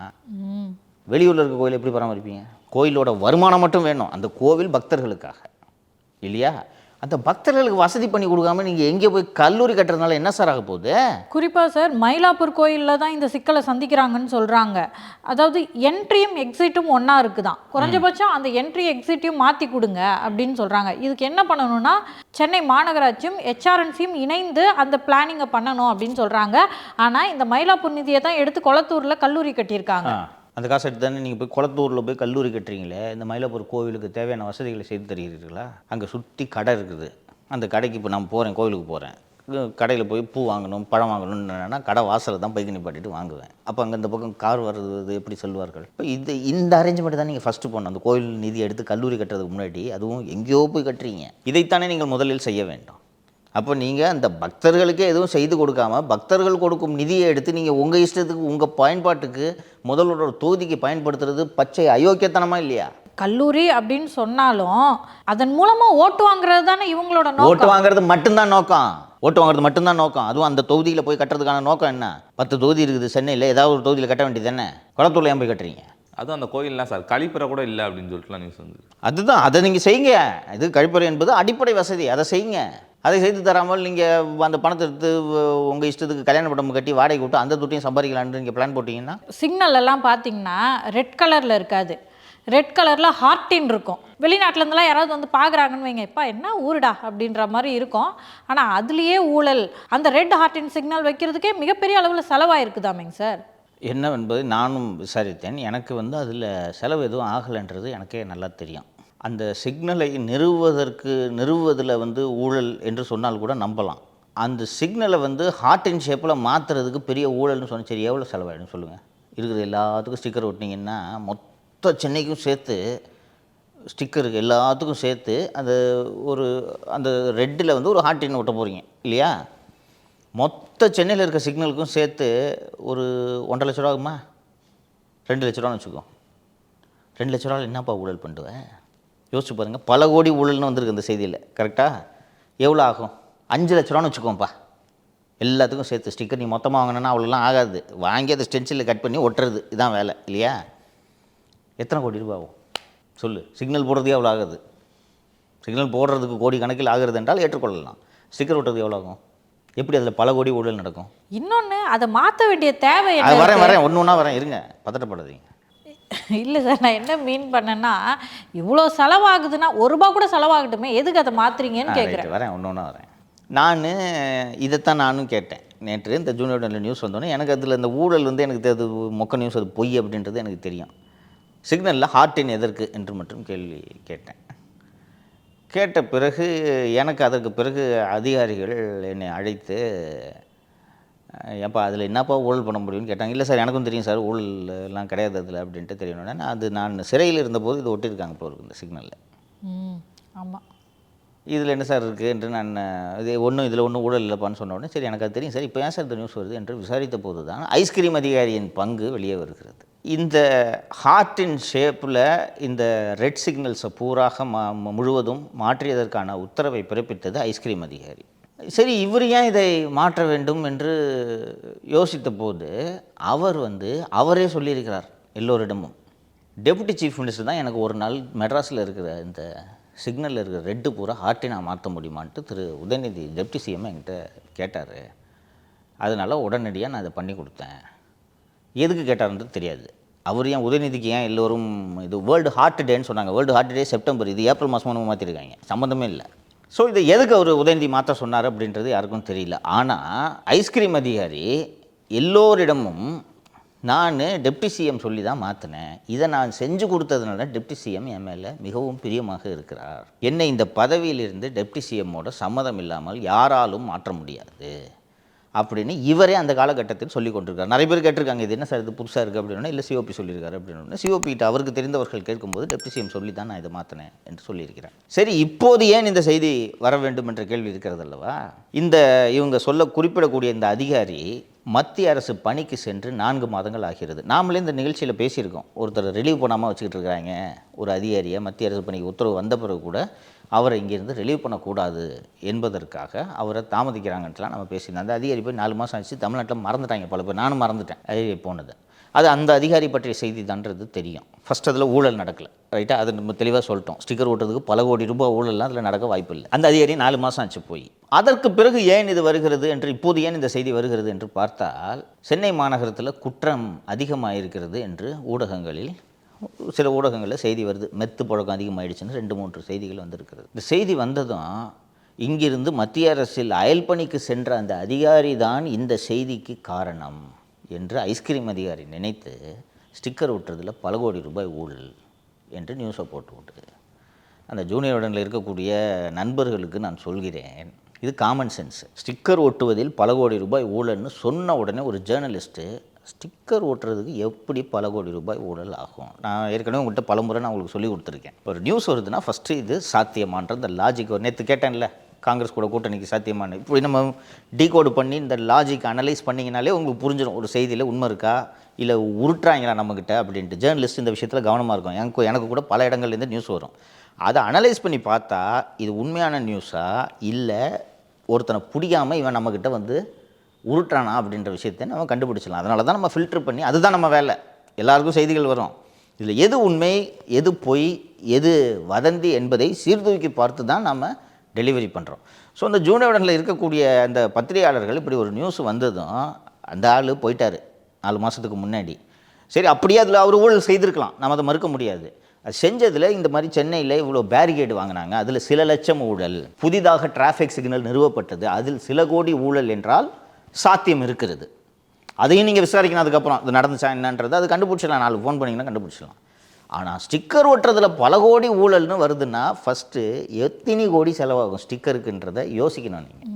வெளியூரில் இருக்க கோயில் எப்படி பராமரிப்பீங்க? கோயிலோட வருமானம் மட்டும் வேணும், அந்த கோவில் பக்தர்களுக்காக இல்லையா? அந்த பக்தர்களுக்கு வசதி பண்ணி கொடுக்காம நீங்கள் எங்கே போய் கல்லூரி கட்டுறதுனால என்ன சார் ஆக போகுது? குறிப்பாக சார் மயிலாப்பூர் கோயிலில் தான் இந்த சிக்கலை சந்திக்கிறாங்கன்னு சொல்கிறாங்க. அதாவது என்ட்ரியும் எக்ஸிட்டும் ஒன்றா இருக்குதான். குறைஞ்சபட்சம் அந்த என்ட்ரி எக்ஸிட்டையும் மாற்றி கொடுங்க அப்படின்னு சொல்கிறாங்க. இதுக்கு என்ன பண்ணணும்னா சென்னை மாநகராட்சியும் HRNCயும் இணைந்து அந்த பிளானிங்கை பண்ணணும் அப்படின்னு சொல்கிறாங்க. ஆனால் இந்த மயிலாப்பூர் நிதியை தான் எடுத்து கொளத்தூரில் கல்லூரி கட்டியிருக்காங்க. அந்த காசு எடுத்து தானே நீங்கள் போய் குளத்தூரில் போய் கல்லூரி கட்டுறீங்களே. இந்த மயிலாப்பூர் கோவிலுக்கு தேவையான வசதிகளை செய்து தருகிறீர்களா? அங்கே சுற்றி கடை இருக்குது. அந்த கடைக்கு இப்போ நான் போகிறேன், கோவிலுக்கு போகிறேன், கடையில் போய் பூ வாங்கணும், பழம் வாங்கணும்னா கடை வாசலில் தான் பைக்கு நிப்பாட்டிட்டு வாங்குவேன். அப்போ அங்கே இந்த பக்கம் கார் வர்றது எப்படி சொல்வார்கள்? இப்போ இந்த அரேஞ்ச்மெண்ட் தான் நீங்கள் ஃபஸ்ட்டு போகணும். அந்த கோவில் நிதி எடுத்து கல்லூரி கட்டுறதுக்கு முன்னாடி அதுவும் எங்கேயோ போய் கட்டுறீங்க. இதைத்தானே நீங்கள் முதலில் செய்ய வேண்டும். அப்போ நீங்கள் அந்த பக்தர்களுக்கே எதுவும் செய்து கொடுக்காமல் பக்தர்கள் கொடுக்கும் நிதியை எடுத்து நீங்கள் உங்கள் இஷ்டத்துக்கு உங்கள் பயன்பாட்டுக்கு முதல்வரோட தொகுதிக்கு பயன்படுத்துறது பச்சை அயோக்கியத்தனமாக இல்லையா? கல்லூரி அப்படின்னு சொன்னாலும் அதன் மூலமாக ஓட்டு வாங்குறது தானே இவங்களோட நோக்கம். ஓட்டு வாங்குறது மட்டும்தான் நோக்கம். ஓட்டு வாங்குறது மட்டும்தான் நோக்கம். அதுவும் அந்த தொகுதியில் போய் கட்டுறதுக்கான நோக்கம் என்ன? 10 தொகுதி இருக்குது சென்னையில், ஏதாவது ஒரு தொகுதியில் கட்ட வேண்டியது என்ன? குளத்தூரில் ஏன் போய் கட்டுறீங்க? அதுவும் அந்த கோயில்லாம் சார் கழிப்பறை கூட இல்லை அப்படின்னு சொல்லிட்டுலாம் நியூஸ் வந்து. அதுதான், அதை நீங்கள் செய்யுங்க. இது கழிப்பறை என்பது அடிப்படை வசதி, அதை செய்யுங்க. அதை செய்து தராமல் நீங்கள் அந்த பணத்தை எடுத்து உங்கள் இஷ்டத்துக்கு கல்யாண மண்டபம் கட்டி வாடகை விட்டு அந்த துட்டையும் சம்பாதிக்கலான்னு நீங்கள் பிளான் போட்டிங்கன்னா, சிக்னல் எல்லாம் பார்த்தீங்கன்னா ரெட் கலரில் இருக்காது, ரெட் கலரில் ஹார்ட்டின் இருக்கும். வெளிநாட்டிலேருந்துலாம் யாராவது பார்க்குறாங்கன்னு வைங்க, இப்போ என்ன ஊருடா அப்படின்ற மாதிரி இருக்கும். ஆனால் அதுலேயே ஊழல். அந்த ரெட் ஹார்ட்டின் சிக்னல் வைக்கிறதுக்கே மிகப்பெரிய அளவில் செலவாயிருக்குதாமேங்க சார். என்னவென்பதை நானும் விசாரித்தேன். எனக்கு அதில் செலவு எதுவும் ஆகலைன்றது எனக்கே நல்லா தெரியும். அந்த சிக்னலை நிறுவுவதில் ஊழல் என்று சொன்னால் கூட நம்பலாம். அந்த சிக்னலை ஹார்ட்டின் ஷேப்பில் மாற்றுறதுக்கு பெரிய ஊழல்னு சொன்னால் சரி, எவ்வளோ செலவாயிடும் சொல்லுங்கள்? இருக்கிறது எல்லாத்துக்கும் ஸ்டிக்கர் ஒட்டினீங்கன்னா மொத்த சென்னைக்கும் சேர்த்து ஸ்டிக்கருக்கு எல்லாத்துக்கும் சேர்த்து அந்த ரெட்டில் ஒரு ஹார்ட்டின் ஒட்ட போகிறீங்க இல்லையா? மொத்த சென்னையில் இருக்க சிக்னலுக்கும் சேர்த்து ஒரு 1.5 லட்ச ரூபா ஆகுமா? 2 லட்ச ரூபான்னு வச்சுக்கோ. 2 லட்ச ரூபாவில் என்னப்பா ஊழல் பண்ணுவேன்? யோசிச்சு பாருங்கள். பல கோடி ஊழல்னு வந்திருக்கு இந்த செய்தியில். கரெக்டாக எவ்வளோ ஆகும்? 5 லட்ச ரூபான்னு வச்சுக்கோப்பா. எல்லாத்துக்கும் சேர்த்து ஸ்டிக்கர் நீ மொத்தமாக வாங்கினா அவ்வளோலாம் ஆகாது. வாங்கி அதை ஸ்டென்சிலில் கட் பண்ணி ஒட்டுறது, இதுதான் வேலை இல்லையா? எத்தனை கோடி ரூபா ஆகும் சொல்லு? சிக்னல் போடுறதுக்கே எவ்வளோ ஆகுது? சிக்னல் போடுறதுக்கு கோடி கணக்கில் ஆகுறது என்றால் ஏற்றுக்கொள்ளலாம். ஸ்டிக்கர் ஒட்டுறது எவ்வளோ ஆகும்? எப்படி அதில் பல கோடி ஊழல் நடக்கும்? இன்னொன்று, அதை மாற்ற வேண்டிய தேவை வரேன் ஒன்று ஒன்றா வரேன், இருங்க, பதட்டப்படாதீங்க. இல்லை சார், நான் என்ன மீன் பண்ணேன்னா, இவ்வளோ செலவாகுதுன்னா 1 ரூபா கூட செலவாகட்டுமே, எதுக்கு அதை மாற்றுறீங்கன்னு கேட்குறேன். வரேன் ஒன்று ஒன்றா வரேன். நான் இதைத்தான் நானும் கேட்டேன். நேற்று இந்த ஜூனியர் நியூஸ் வந்தோன்னே எனக்கு அதில் இந்த ஊழல் எனக்கு அது மொக்க நியூஸ், அது பொய் அப்படின்றது எனக்கு தெரியும். சிக்னலில் ஹார்ட்டின் எதற்கு என்று மட்டும் கேள்வி கேட்டேன். கேட்ட பிறகு எனக்கு அதற்கு பிறகு அதிகாரிகள் என்னை அழைத்து, ஏப்பா அதில் என்னப்பா ஊழல் பண்ண முடியும்னு கேட்டாங்க. இல்லை சார் எனக்கும் தெரியும் சார், ஊழல் எல்லாம் கிடையாது அதில் அப்படின்ட்டு தெரியணுன்னா, அது நான் சிறையில் இருந்தபோது இது ஒட்டியிருக்காங்க இப்போ இருக்குது இந்த சிக்னலில். ஆமாம். இதில் என்ன சார் இருக்குது என்று நான் இது இதில் ஒன்றும் ஊழல் இல்லைப்பான்னு சொன்ன உடனே, சரி எனக்கு அது தெரியும் சார், இப்போ ஏன் சார் இந்த நியூஸ் வருது என்று விசாரித்த போது தான் ஐஸ்கிரீம் அதிகாரியின் பங்கு வெளியே வருகிறது. இந்த ஹார்ட்டின் ஷேப்பில் இந்த ரெட் சிக்னல்ஸை பூராக முழுவதும் மாற்றியதற்கான உத்தரவை பிறப்பித்தது ஐஸ்கிரீம் அதிகாரி. சரி, இவர் ஏன் இதை மாற்ற வேண்டும் என்று யோசித்த போது அவர் அவரே சொல்லியிருக்கிறார் எல்லோரிடமும். டெபுட்டி சீஃப் மினிஸ்டர் தான் எனக்கு ஒரு நாள் மெட்ராஸில் இருக்கிற இந்த சிக்னலில் இருக்கிற ரெட்டு பூரா ஹார்ட்டை நான் மாற்ற முடியுமான்ட்டு திரு உதயநிதி டெப்டி சிஎம் என்கிட்ட கேட்டார். அதனால் உடனடியாக நான் அதை பண்ணி கொடுத்தேன். எதுக்கு கேட்டார்ன்றது தெரியாது. அவர் ஏன் உதயநிதிக்கு ஏன் எல்லோரும் இது வேர்ல்டு ஹார்ட் டேன்னு சொன்னாங்க. வேர்ல்டு ஹார்ட் டே செப்டம்பர், இது ஏப்ரல் மாதம் மாற்றிருக்காங்க, சம்மந்தமே இல்லை. ஸோ இதை எதுக்கு அவர் உதயநிதி மாற்ற சொன்னார் அப்படின்றது யாருக்கும் தெரியல. ஆனால் ஐஸ்கிரீம் அதிகாரி எல்லோரிடமும் நான் டெப்டி சிஎம் சொல்லி தான் மாற்றினேன், இதை நான் செஞ்சு கொடுத்ததுனால டெப்டி சிஎம் என் மேலே மிகவும் பிரியமாக இருக்கிறார், என்னை இந்த பதவியிலிருந்து டெப்டி சிஎம்மோட சம்மதம் இல்லாமல் யாராலும் மாற்ற முடியாது அப்படின்னு இவரே அந்த காலகட்டத்தில் சொல்லி கொண்டிருக்கார். நிறைய பேர் கேட்டிருக்காங்க, இது என்ன சார் இது புதுசாக இருக்குது அப்படின்னா, இல்லை சிஓபி சொல்லியிருக்காரு அப்படின்னு. சிஓபிகிட்ட அவருக்கு தெரிந்தவர்கள் கேட்கும்போது டெப்டி சிஎம் சொல்லி தான் நான் இதை மாற்றினேன் என்று சொல்லியிருக்கிறேன். சரி, இப்போது ஏன் இந்த செய்தி வர வேண்டும் என்ற கேள்வி இருக்கிறது அல்லவா? இவங்க குறிப்பிடக்கூடிய இந்த அதிகாரி மத்திய அரசு பணிக்கு சென்று 4 மாதங்கள் ஆகிறது. நாமளே இந்த நிகழ்ச்சியில் பேசியிருக்கோம். ஒருத்தர் ரிலீவ் பண்ணாமல் வச்சுக்கிட்டு இருக்கிறாங்க ஒரு அதிகாரியை. மத்திய அரசு பணிக்கு உத்தரவு வந்த பிறகு கூட அவரை இங்கேருந்து ரிலீவ் பண்ணக்கூடாது என்பதற்காக அவரை தாமதிக்கிறாங்கன்ட்டுலாம் நம்ம பேசியிருந்தோம். அந்த அதிகாரி போய் 4 மாதம் ஆச்சு, தமிழ்நாட்டில் மறந்துட்டாங்க பல பேர். நானும் மறந்துட்டேன் அதிகாரி போனது. அது அந்த அதிகாரி பற்றிய செய்தி தான்றது தெரியும். ஃபஸ்ட் அதில் ஊழல் நடக்கலை, ரைட்டாக, அது நம்ம தெளிவாக சொல்லிட்டோம். ஸ்டிக்கர் ஓட்டுறதுக்கு பல கோடி ரூபாய் ஊழல்லாம் அதில் நடக்க வாய்ப்பு இல்லை. அந்த அதிகாரி 4 மாதம் ஆச்சு போய். அதற்கு பிறகு ஏன் இது வருகிறது என்று, இப்போது ஏன் இந்த செய்தி வருகிறது என்று பார்த்தால், சென்னை மாநகரத்தில் குற்றம் அதிகமாக இருக்கிறது என்று ஊடகங்களில், சில ஊடகங்களில் செய்தி வருது. மெத்து பழக்கம் அதிகமாகிடுச்சுன்னு 2-3 செய்திகள் வந்திருக்கிறது. இந்த செய்தி வந்ததும் இங்கிருந்து மத்திய அரசில் அயல் பணிக்கு சென்ற அந்த அதிகாரி தான் இந்த செய்திக்கு காரணம் என்று ஐஸ்கிரீம் அதிகாரி நினைத்து ஸ்டிக்கர் ஒட்டுறதில் பல கோடி ரூபாய் ஊழல் என்று நியூஸை போட்டு விட்டு, அந்த ஜூனியர் உடனில் இருக்கக்கூடிய நண்பர்களுக்கு நான் சொல்கிறேன், இது காமன் சென்ஸ். ஸ்டிக்கர் ஒட்டுவதில் பல கோடி ரூபாய் ஊழல்னு சொன்ன உடனே ஒரு ஜேர்னலிஸ்ட்டு ஸ்டிக்கர் ஓட்டுறதுக்கு எப்படி பல கோடி ரூபாய் ஊழல் ஆகும்? நான் ஏற்கனவே உங்கள்கிட்ட பல முறை நான் உங்களுக்கு சொல்லி கொடுத்துருக்கேன். ஒரு நியூஸ் வருதுன்னா ஃபஸ்ட்டு இது சாத்தியமான்ற இந்த லாஜிக். நேற்று கேட்டேன்ல, காங்கிரஸ் கூட கூட்டணிக்கு சாத்தியமான, இப்படி நம்ம டீகோடு பண்ணி இந்த லாஜிக் அனலைஸ் பண்ணிங்கனாலே உங்களுக்கு புரிஞ்சிடும் ஒரு செய்தியில் உண்மை இருக்கா இல்லை உருட்டுறாங்களா நம்மக்கிட்ட அப்படின்ட்டு. ஜேர்னலிஸ்ட் இந்த விஷயத்தில் கவனமாக இருக்கும். எனக்கு கூட பல இடங்கள்லேருந்து நியூஸ் வரும். அதை அனலைஸ் பண்ணி பார்த்தா இது உண்மையான நியூஸா இல்லை ஒருத்தனை பிடிக்காமல் இவன் நம்மக்கிட்ட உருட்டுறானா அப்படின்ற விஷயத்தை நம்ம கண்டுபிடிச்சிடலாம். அதனால தான் நம்ம ஃபில்டர் பண்ணி, அதுதான் நம்ம வேலை. எல்லாருக்கும் செய்திகள் வரும், இதில் எது உண்மை எது பொய் எது வதந்தி என்பதை சீர்தூக்கி பார்த்து தான் நம்ம டெலிவரி பண்ணுறோம். ஸோ அந்த ஜூனியர்டனில் இருக்கக்கூடிய அந்த பத்திரிகையாளர்கள் இப்படி ஒரு நியூஸ் வந்ததும் அந்த ஆள் போயிட்டார் 4 மாதத்துக்கு முன்னாடி. சரி, அப்படியே அதில் அவர் ஊழல் செய்திருக்கலாம், நம்ம அதை மறுக்க முடியாது. அது செஞ்சதில் இந்த மாதிரி சென்னையில் இவ்வளோ பேரிகேடு வாங்கினாங்க, அதில் சில லட்சம் ஊழல், புதிதாக டிராஃபிக் சிக்னல் நிறுவப்பட்டது, அதில் சில கோடி ஊழல் என்றால் சாத்தியம் இருக்கிறது. அதையும் நீங்கள் விசாரிக்கணும். அதுக்கப்புறம் அது நடந்துச்சா என்னன்றது அது கண்டுபிடிச்சிடலாம். 4 ஃபோன் பண்ணிங்கன்னா கண்டுபிடிச்சிடலாம். ஆனால் ஸ்டிக்கர் ஒட்டுறதுல பல கோடி ஊழல்னு வருதுன்னா ஃபஸ்ட்டு எத்தனை கோடி செலவாகும் ஸ்டிக்கருக்குன்றதை யோசிக்கணும் நீங்கள்.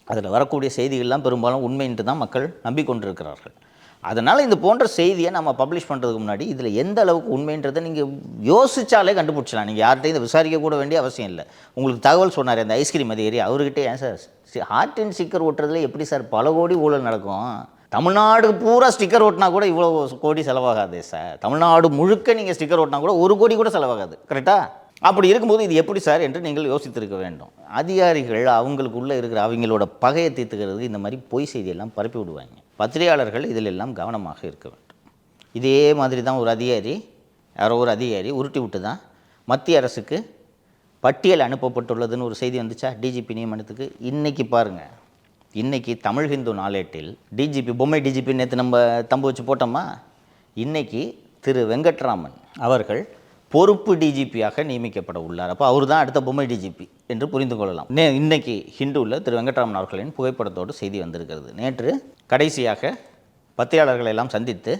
அதில் வரக்கூடிய செய்திகள்லாம் பெரும்பாலும் உண்மைன்ட்டு தான் மக்கள் நம்பிக்கொண்டிருக்கிறார்கள். அதனால் இந்த போன்ற செய்தியை நம்ம பப்ளிஷ் பண்ணுறதுக்கு முன்னாடி இதில் எந்த அளவுக்கு உண்மைன்றதை நீங்கள் யோசித்தாலே கண்டுபிடிச்சலாம். நீங்கள் யார்கிட்டையும் இதை விசாரிக்க கூட வேண்டிய அவசியம் இல்லை. உங்களுக்கு தகவல் சொன்னார் அந்த ஐஸ்கிரீம் அதிகாரி, அவர்கிட்ட ஏன் சார் ஹார்ட்டின் ஸ்டிக்கர் ஓட்டுறதுல எப்படி சார் பல கோடி ஊழல் நடக்கும்? தமிழ்நாடு பூரா ஸ்டிக்கர் ஓட்டினா கூட இவ்வளோ கோடி செலவாகாது சார். தமிழ்நாடு முழுக்க நீங்கள் ஸ்டிக்கர் ஓட்டினா கூட 1 கோடி கூட செலவாகாது, கரெக்டாக? அப்படி இருக்கும்போது இது எப்படி சார் என்று நீங்கள் யோசித்திருக்க வேண்டும். அதிகாரிகள் அவங்களுக்குள்ளே இருக்கிற அவங்களோட பகையை தீர்த்துக்கிறதுக்கு இந்த மாதிரி பொய் செய்தியெல்லாம் பரப்பி விடுவாங்க. பத்திரிகையாளர்கள் இதில் எல்லாம் கவனமாக இருக்க வேண்டும். இதே மாதிரி தான் ஒரு அதிகாரி உருட்டி விட்டு தான் மத்திய அரசுக்கு பட்டியல் அனுப்பப்பட்டுள்ளதுன்னு ஒரு செய்தி வந்துச்சா டிஜிபி நியமனத்துக்கு. இன்றைக்கி பாருங்கள், இன்றைக்கி தமிழ் ஹிந்து நாளேட்டில் டிஜிபி பொம்மை டிஜிபி நேற்று நம்ம தம்பு வச்சு போட்டோமா, இன்றைக்கி திரு வெங்கட்ராமன் அவர்கள் பொறுப்பு டிஜிபியாக நியமிக்கப்பட உள்ளார். அப்போ அவர் தான் அடுத்த பொம்மை டிஜிபி என்று புரிந்து கொள்ளலாம். இன்னைக்கு ஹிந்துவில் திரு வெங்கட்ராமன் அவர்களின் புகைப்படத்தோடு செய்தி வந்திருக்கிறது. நேற்று கடைசியாக பத்திரிகையாளர்களை எல்லாம் சந்தித்து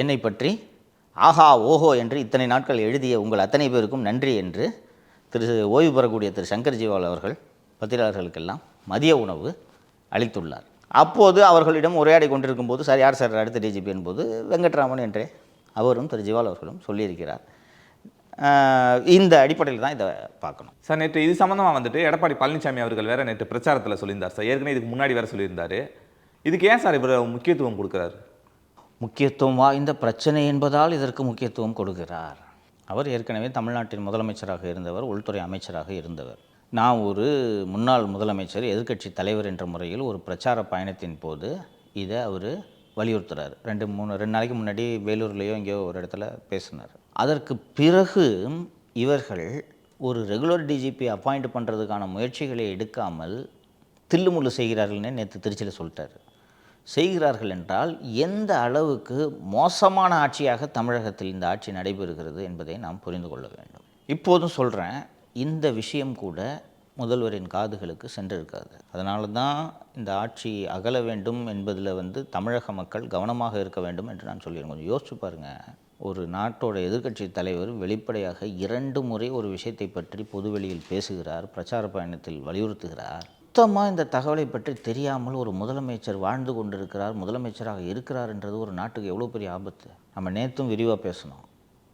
என்னை பற்றி ஆஹா ஓஹோ என்று இத்தனை நாட்கள் எழுதிய உங்கள் அத்தனை பேருக்கும் நன்றி என்று ஓய்வு பெறக்கூடிய திரு சங்கர் ஜிவால் அவர்கள் பத்திரிகையாளர்களுக்கெல்லாம் மதிய உணவு அளித்துள்ளார். அப்போது அவர்களிடம் உரையாடி கொண்டிருக்கும் போது, சார் யார் சார் அடுத்த டிஜிபி என்போது வெங்கட்ராமன் என்றே அவரும் திரு ஜிவால் அவர்களும் சொல்லியிருக்கிறார். இந்த அடிப்படையில் தான் இதை பார்க்கணும். சார் நேற்று இது சம்மந்தமாக வந்துட்டு எடப்பாடி பழனிசாமி அவர்கள் வேற நேற்று பிரச்சாரத்தில் சொல்லியிருந்தார் சார். ஏற்கனவே இதுக்கு முன்னாடி வேற சொல்லியிருந்தாரு. இதுக்கு ஏன் சார் இவர் முக்கியத்துவம் கொடுக்குறாரு? முக்கியத்துவம் வாய்ந்த பிரச்சனை என்பதால் இதற்கு முக்கியத்துவம் கொடுக்கிறார். அவர் ஏற்கனவே தமிழ்நாட்டின் முதலமைச்சராக இருந்தவர், உள்துறை அமைச்சராக இருந்தவர். நான் ஒரு முன்னாள் முதலமைச்சர், எதிர்க்கட்சி தலைவர் என்ற முறையில் ஒரு பிரச்சார பயணத்தின் போது இதை அவர் வலியுறுத்துறாரு. 2 நாளைக்கு முன்னாடி வேலூர்லேயோ எங்கேயோ ஒரு இடத்துல பேசினார். அதற்கு பிறகு இவர்கள் ஒரு ரெகுலர் டிஜிபி அப்பாயிண்ட் பண்ணுறதுக்கான முயற்சிகளை எடுக்காமல் தில்லுமுள்ளு செய்கிறார்கள்னு நேற்று திருச்சியில் சொல்லிட்டார். செய்கிறார்கள் என்றால் எந்த அளவுக்கு மோசமான ஆட்சியாக தமிழகத்தில் இந்த ஆட்சி நடைபெறுகிறது என்பதை நாம் புரிந்து கொள்ள வேண்டும். இப்போதும் சொல்கிறேன், இந்த விஷயம் கூட முதல்வரின் காதுகளுக்கு சென்றிருக்காது. அதனால தான் இந்த ஆட்சி அகல வேண்டும் என்பதில் தமிழக மக்கள் கவனமாக இருக்க வேண்டும் என்று நான் சொல்லிடுறேன். கொஞ்சம் யோசிச்சு பாருங்கள், ஒரு நாட்டோட எதிர்க்கட்சி தலைவர் வெளிப்படையாக 2 முறை ஒரு விஷயத்தை பற்றி பொதுவெளியில் பேசுகிறார், பிரச்சார பயணத்தில் வலியுறுத்துகிறார். சுத்தமாக இந்த தகவலை பற்றி தெரியாமல் ஒரு முதலமைச்சர் வாழ்ந்து கொண்டிருக்கிறார், முதலமைச்சராக இருக்கிறார் என்றது ஒரு நாட்டுக்கு எவ்வளோ பெரிய ஆபத்து. நம்ம நேற்றும் விரிவாக பேசணும்.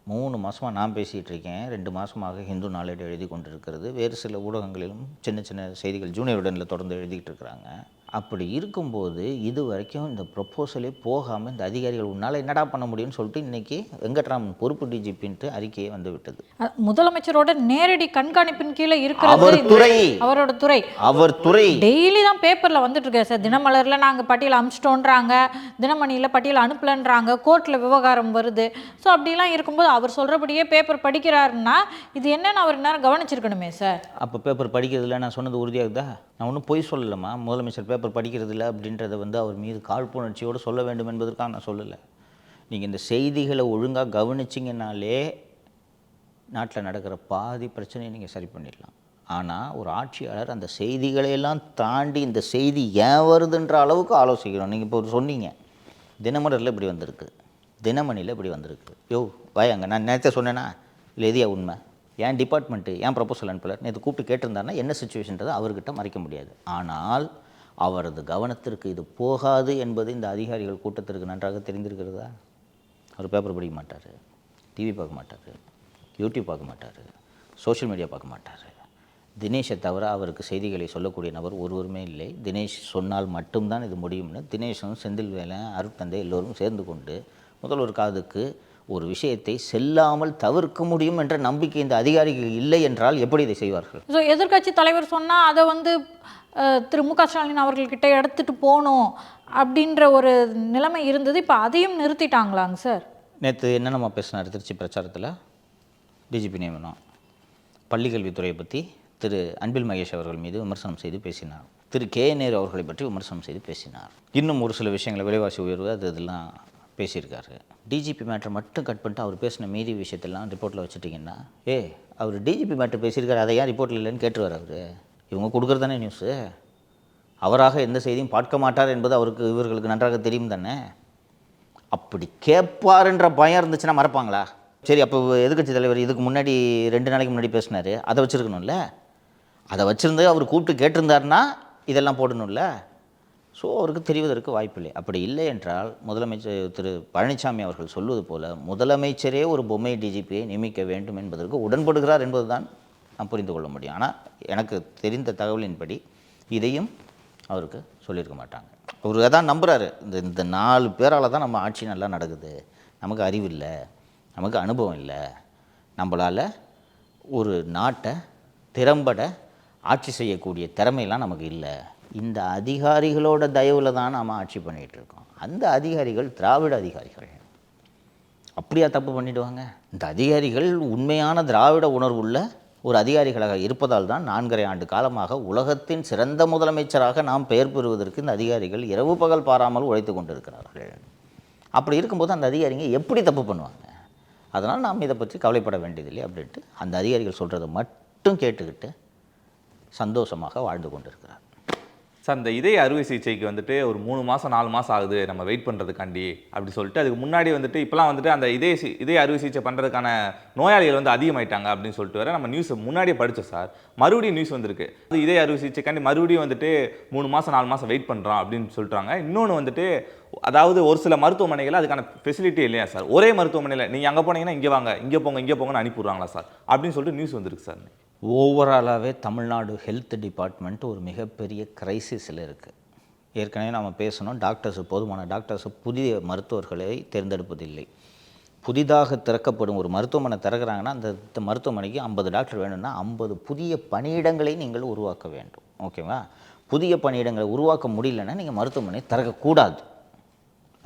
3 மாதமாக நான் பேசிகிட்டு இருக்கேன், 2 மாதமாக ஹிந்து நாளேடு எழுதி கொண்டிருக்கிறது, வேறு சில ஊடகங்களிலும் சின்ன சின்ன செய்திகள் ஜூனியர் உடனில் தொடர்ந்து எழுதிக்கிட்டு இருக்கிறாங்க. அப்படி இருக்கும்போது இது வரைக்கும் இந்த ப்ரொப்போசலே போகாமல் இந்த அதிகாரிகள் உன்னால் என்னடா பண்ண முடியும்னு சொல்லிட்டு இன்றைக்கி வெங்கட்ராமன் பொறுப்பு டிஜிபின்ட்டு அறிக்கையே வந்து விட்டது. முதலமைச்சரோட நேரடி கண்காணிப்பின் கீழே இருக்கிற அவரோட துறை, அவர் துறை டெய்லி தான் பேப்பரில் வந்துட்டு இருக்காரு சார். தினமலரில் நாங்கள் பட்டியல் அனுப்பிச்சிட்டோன்றாங்க, தினமணியில் பட்டியல் அனுப்பலன்றாங்க, கோர்ட்டில் விவகாரம் வருது. ஸோ அப்படிலாம் இருக்கும்போது அவர் சொல்கிறபடியே பேப்பர் படிக்கிறாருன்னா இது என்னன்னு அவர் நேரம் கவனிச்சிருக்கணுமே சார். அப்போ பேப்பர் படிக்கிறதுல நான் சொன்னது உறுதியாகுதா? நான் ஒன்றும் பொய் சொல்லலாமா? முதலமைச்சர் பேப்பர் படிக்கிறது இல்லை அப்படின்றத அவர் மீது காழ்ப்புணர்ச்சியோடு சொல்ல வேண்டும் என்பதற்காக நான் சொல்லலை. நீங்கள் இந்த செய்திகளை ஒழுங்காக கவனிச்சிங்கனாலே நாட்டில் நடக்கிற பாதி பிரச்சனையை நீங்கள் சரி பண்ணிடலாம். ஆனால் ஒரு ஆட்சியாளர் அந்த செய்திகளையெல்லாம் தாண்டி இந்த செய்தி ஏன் வருதுன்ற அளவுக்கு ஆலோசிக்கணும். நீங்கள் இப்போ சொன்னீங்க தினமலரில் இப்படி வந்திருக்கு, தினமணியில் இப்படி வந்திருக்கு. யோ வாயாங்க, நான் நேரத்தை சொன்னேன்னா இல்லை எதியா உண்மை? ஏன் டிபார்ட்மெண்ட்டு ஏன் ப்ரப்போசல் அனுப்பலர் நேற்று கூப்பிட்டு கேட்டிருந்தாருன்னா என்ன சுச்சுவேஷன்றதை அவர்கிட்ட மறைக்க முடியாது. ஆனால் அவரது கவனத்திற்கு இது போகாது என்பது இந்த அதிகாரிகள் கூட்டத்திற்கு நன்றாக தெரிந்திருக்கிறதா? அவர் பேப்பர் படிக்க மாட்டார், டிவி பார்க்க மாட்டார், யூடியூப் பார்க்க மாட்டார், சோஷியல் மீடியா பார்க்க மாட்டார். தினேஷை தவிர அவருக்கு செய்திகளை சொல்லக்கூடிய நபர் ஒருவருமே இல்லை. தினேஷ் சொன்னால் மட்டும்தான் இது முடியும்னு தினேஷும் செந்தில்வேலன் அருட்தந்தை எல்லோரும் சேர்ந்து கொண்டு முதல்வர் காதுக்கு ஒரு விஷயத்தை செல்லாமல் தவிர்க்க முடியும் என்ற நம்பிக்கை இந்த அதிகாரிகள் இல்லை என்றால் எப்படி இதை செய்வார்கள்? ஸோ எதிர்க்கட்சி தலைவர் சொன்னால் அதை திரு மு க ஸ்டாலின் அவர்கள்கிட்ட எடுத்துகிட்டு போகணும் அப்படின்ற ஒரு நிலைமை இருந்தது. இப்போ அதையும் நிறுத்திட்டாங்களாங்க சார்? நேற்று என்ன நம்ம பேசினார் திருச்சி பிரச்சாரத்தில்? டிஜிபி நியமனம், பள்ளிக்கல்வித்துறையை பற்றி திரு அன்பில் மகேஷ் அவர்கள் மீது விமர்சனம் செய்து பேசினார், திரு கே நேரு அவர்களை பற்றி விமர்சனம் செய்து பேசினார், இன்னும் ஒரு சில விஷயங்களை விலைவாசி உயர்வு இதெல்லாம் பேசியிருக்காரு. டிஜிபி மேட்டரை மட்டும் கட் பண்ணிட்டு அவர் பேசின மீதி விஷயத்தெல்லாம் ரிப்போர்ட்டில் வச்சுட்டிங்கன்னா, அவர் டிஜிபி மேட்டர் பேசியிருக்காரு, அதை ஏன் ரிப்போர்ட்டில் இல்லைன்னு கேட்டுருவார். அவர் இவங்க கொடுக்குறது தானே நியூஸு. அவராக எந்த செய்தியும் பார்க்க மாட்டார் என்பது இவர்களுக்கு நன்றாக தெரியும் தானே. அப்படி கேட்பாருன்ற பயம் இருந்துச்சுன்னா மறப்பாங்களா? சரி, அப்போ எதிர்க்கட்சி தலைவர் இதுக்கு முன்னாடி 2 நாளைக்கு முன்னாடி பேசினார், அதை வச்சுருக்கணும்ல. அதை வச்சுருந்து அவர் கூப்பிட்டு கேட்டிருந்தாருன்னா இதெல்லாம் போடணும்ல. ஸோ அவருக்கு தெரிவதற்கு வாய்ப்பில்லை. அப்படி இல்லை என்றால் முதலமைச்சர் திரு பழனிசாமி அவர்கள் சொல்வது போல் முதலமைச்சரே ஒரு பொம்மை டிஜிபியை நியமிக்க வேண்டும் என்பதற்கு உடன்படுகிறார் என்பது தான் நான் புரிந்து கொள்ள முடியும். ஆனால் எனக்கு தெரிந்த தகவலின்படி இதையும் அவருக்கு சொல்லியிருக்க மாட்டாங்க. அவர் அதான் நம்புகிறாரு, இந்த 4 பேரால் தான் நம்ம ஆட்சி நல்லா நடக்குது, நமக்கு அறிவு இல்லை, நமக்கு அனுபவம் இல்லை, நம்மளால் ஒரு நாட்டை திறம்பட ஆட்சி செய்யக்கூடிய திறமையெல்லாம் நமக்கு இல்லை, இந்த அதிகாரிகளோட தயவில் தான் நாம் ஆட்சி பண்ணிகிட்ருக்கோம். அந்த அதிகாரிகள் திராவிட அதிகாரிகள். அப்படியா தப்பு பண்ணிவிடுவாங்க? இந்த அதிகாரிகள் உண்மையான திராவிட உணர்வுள்ள ஒரு அதிகாரிகளாக இருப்பதால் தான் 4.5 ஆண்டு காலமாக உலகத்தின் சிறந்த முதலமைச்சராக நாம் பெயர் பெறுவதற்கு இந்த அதிகாரிகள் இரவு பகல் பாராமல் உழைத்து கொண்டிருக்கிறார்கள். அப்படி இருக்கும்போது அந்த அதிகாரிங்க எப்படி தப்பு பண்ணுவாங்க? அதனால் நாம் இதை பற்றி கவலைப்பட வேண்டியதில்லை அப்படின்ட்டு அந்த அதிகாரிகள் சொல்கிறத மட்டும் கேட்டுக்கிட்டு சந்தோஷமாக வாழ்ந்து கொண்டிருக்கிறார். சார் இந்த இதய அறுவை சிகிச்சைக்கு வந்துட்டு ஒரு 3 மாதம் 4 மாதம் ஆகுது நம்ம வெயிட் பண்ணுறதுக்காண்டி அப்படி சொல்லிட்டு அதுக்கு முன்னாடி வந்துட்டு இப்போலாம் வந்துட்டு அந்த இதய அறுவை சிகிச்சை பண்ணுறதுக்கான நோயாளிகள் வந்து அதிகமாயிட்டாங்க அப்படின்னு சொல்லிட்டு வர நம்ம நியூஸ் முன்னாடியே படித்தோம் சார். மறுபடியும் நியூஸ் வந்திருக்கு அது இதய அறுவை சிகிச்சைக்காண்டி மறுபடியும் வந்துட்டு 3 மாதம் 4 மாதம் வெயிட் பண்ணுறோம் அப்படின்னு சொல்லிட்டாங்க. இன்னொன்று வந்துட்டு அதாவது ஒரு சில மருத்துவமனைகள் அதுக்கான ஃபெசிலிட்டி இல்லையா சார், ஒரே மருத்துவமனையில் நீங்கள் அங்கே போனீங்கன்னா இங்கே வாங்க இங்கே போங்கன்னு அனுப்பிடுறாங்களா சார் அப்படின்னு சொல்லிட்டு நியூஸ் வந்திருக்கு சார். ஓவராலாகவே தமிழ்நாடு ஹெல்த் டிபார்ட்மெண்ட் ஒரு மிகப்பெரிய கிரைசிஸில் இருக்குது. ஏற்கனவே நம்ம பேசணும், போதுமான டாக்டர்ஸ் புதிய மருத்துவர்களை தேர்ந்தெடுப்பதில்லை. புதிதாக திறக்கப்படும் ஒரு மருத்துவமனை திறக்கிறாங்கன்னா அந்த மருத்துவமனைக்கு 50 டாக்டர் வேணும்னா 50 புதிய பணியிடங்களை நீங்கள் உருவாக்க வேண்டும். ஓகேவா? புதிய பணியிடங்களை உருவாக்க முடியலன்னா நீங்கள் மருத்துவமனை திறக்கக்கூடாது.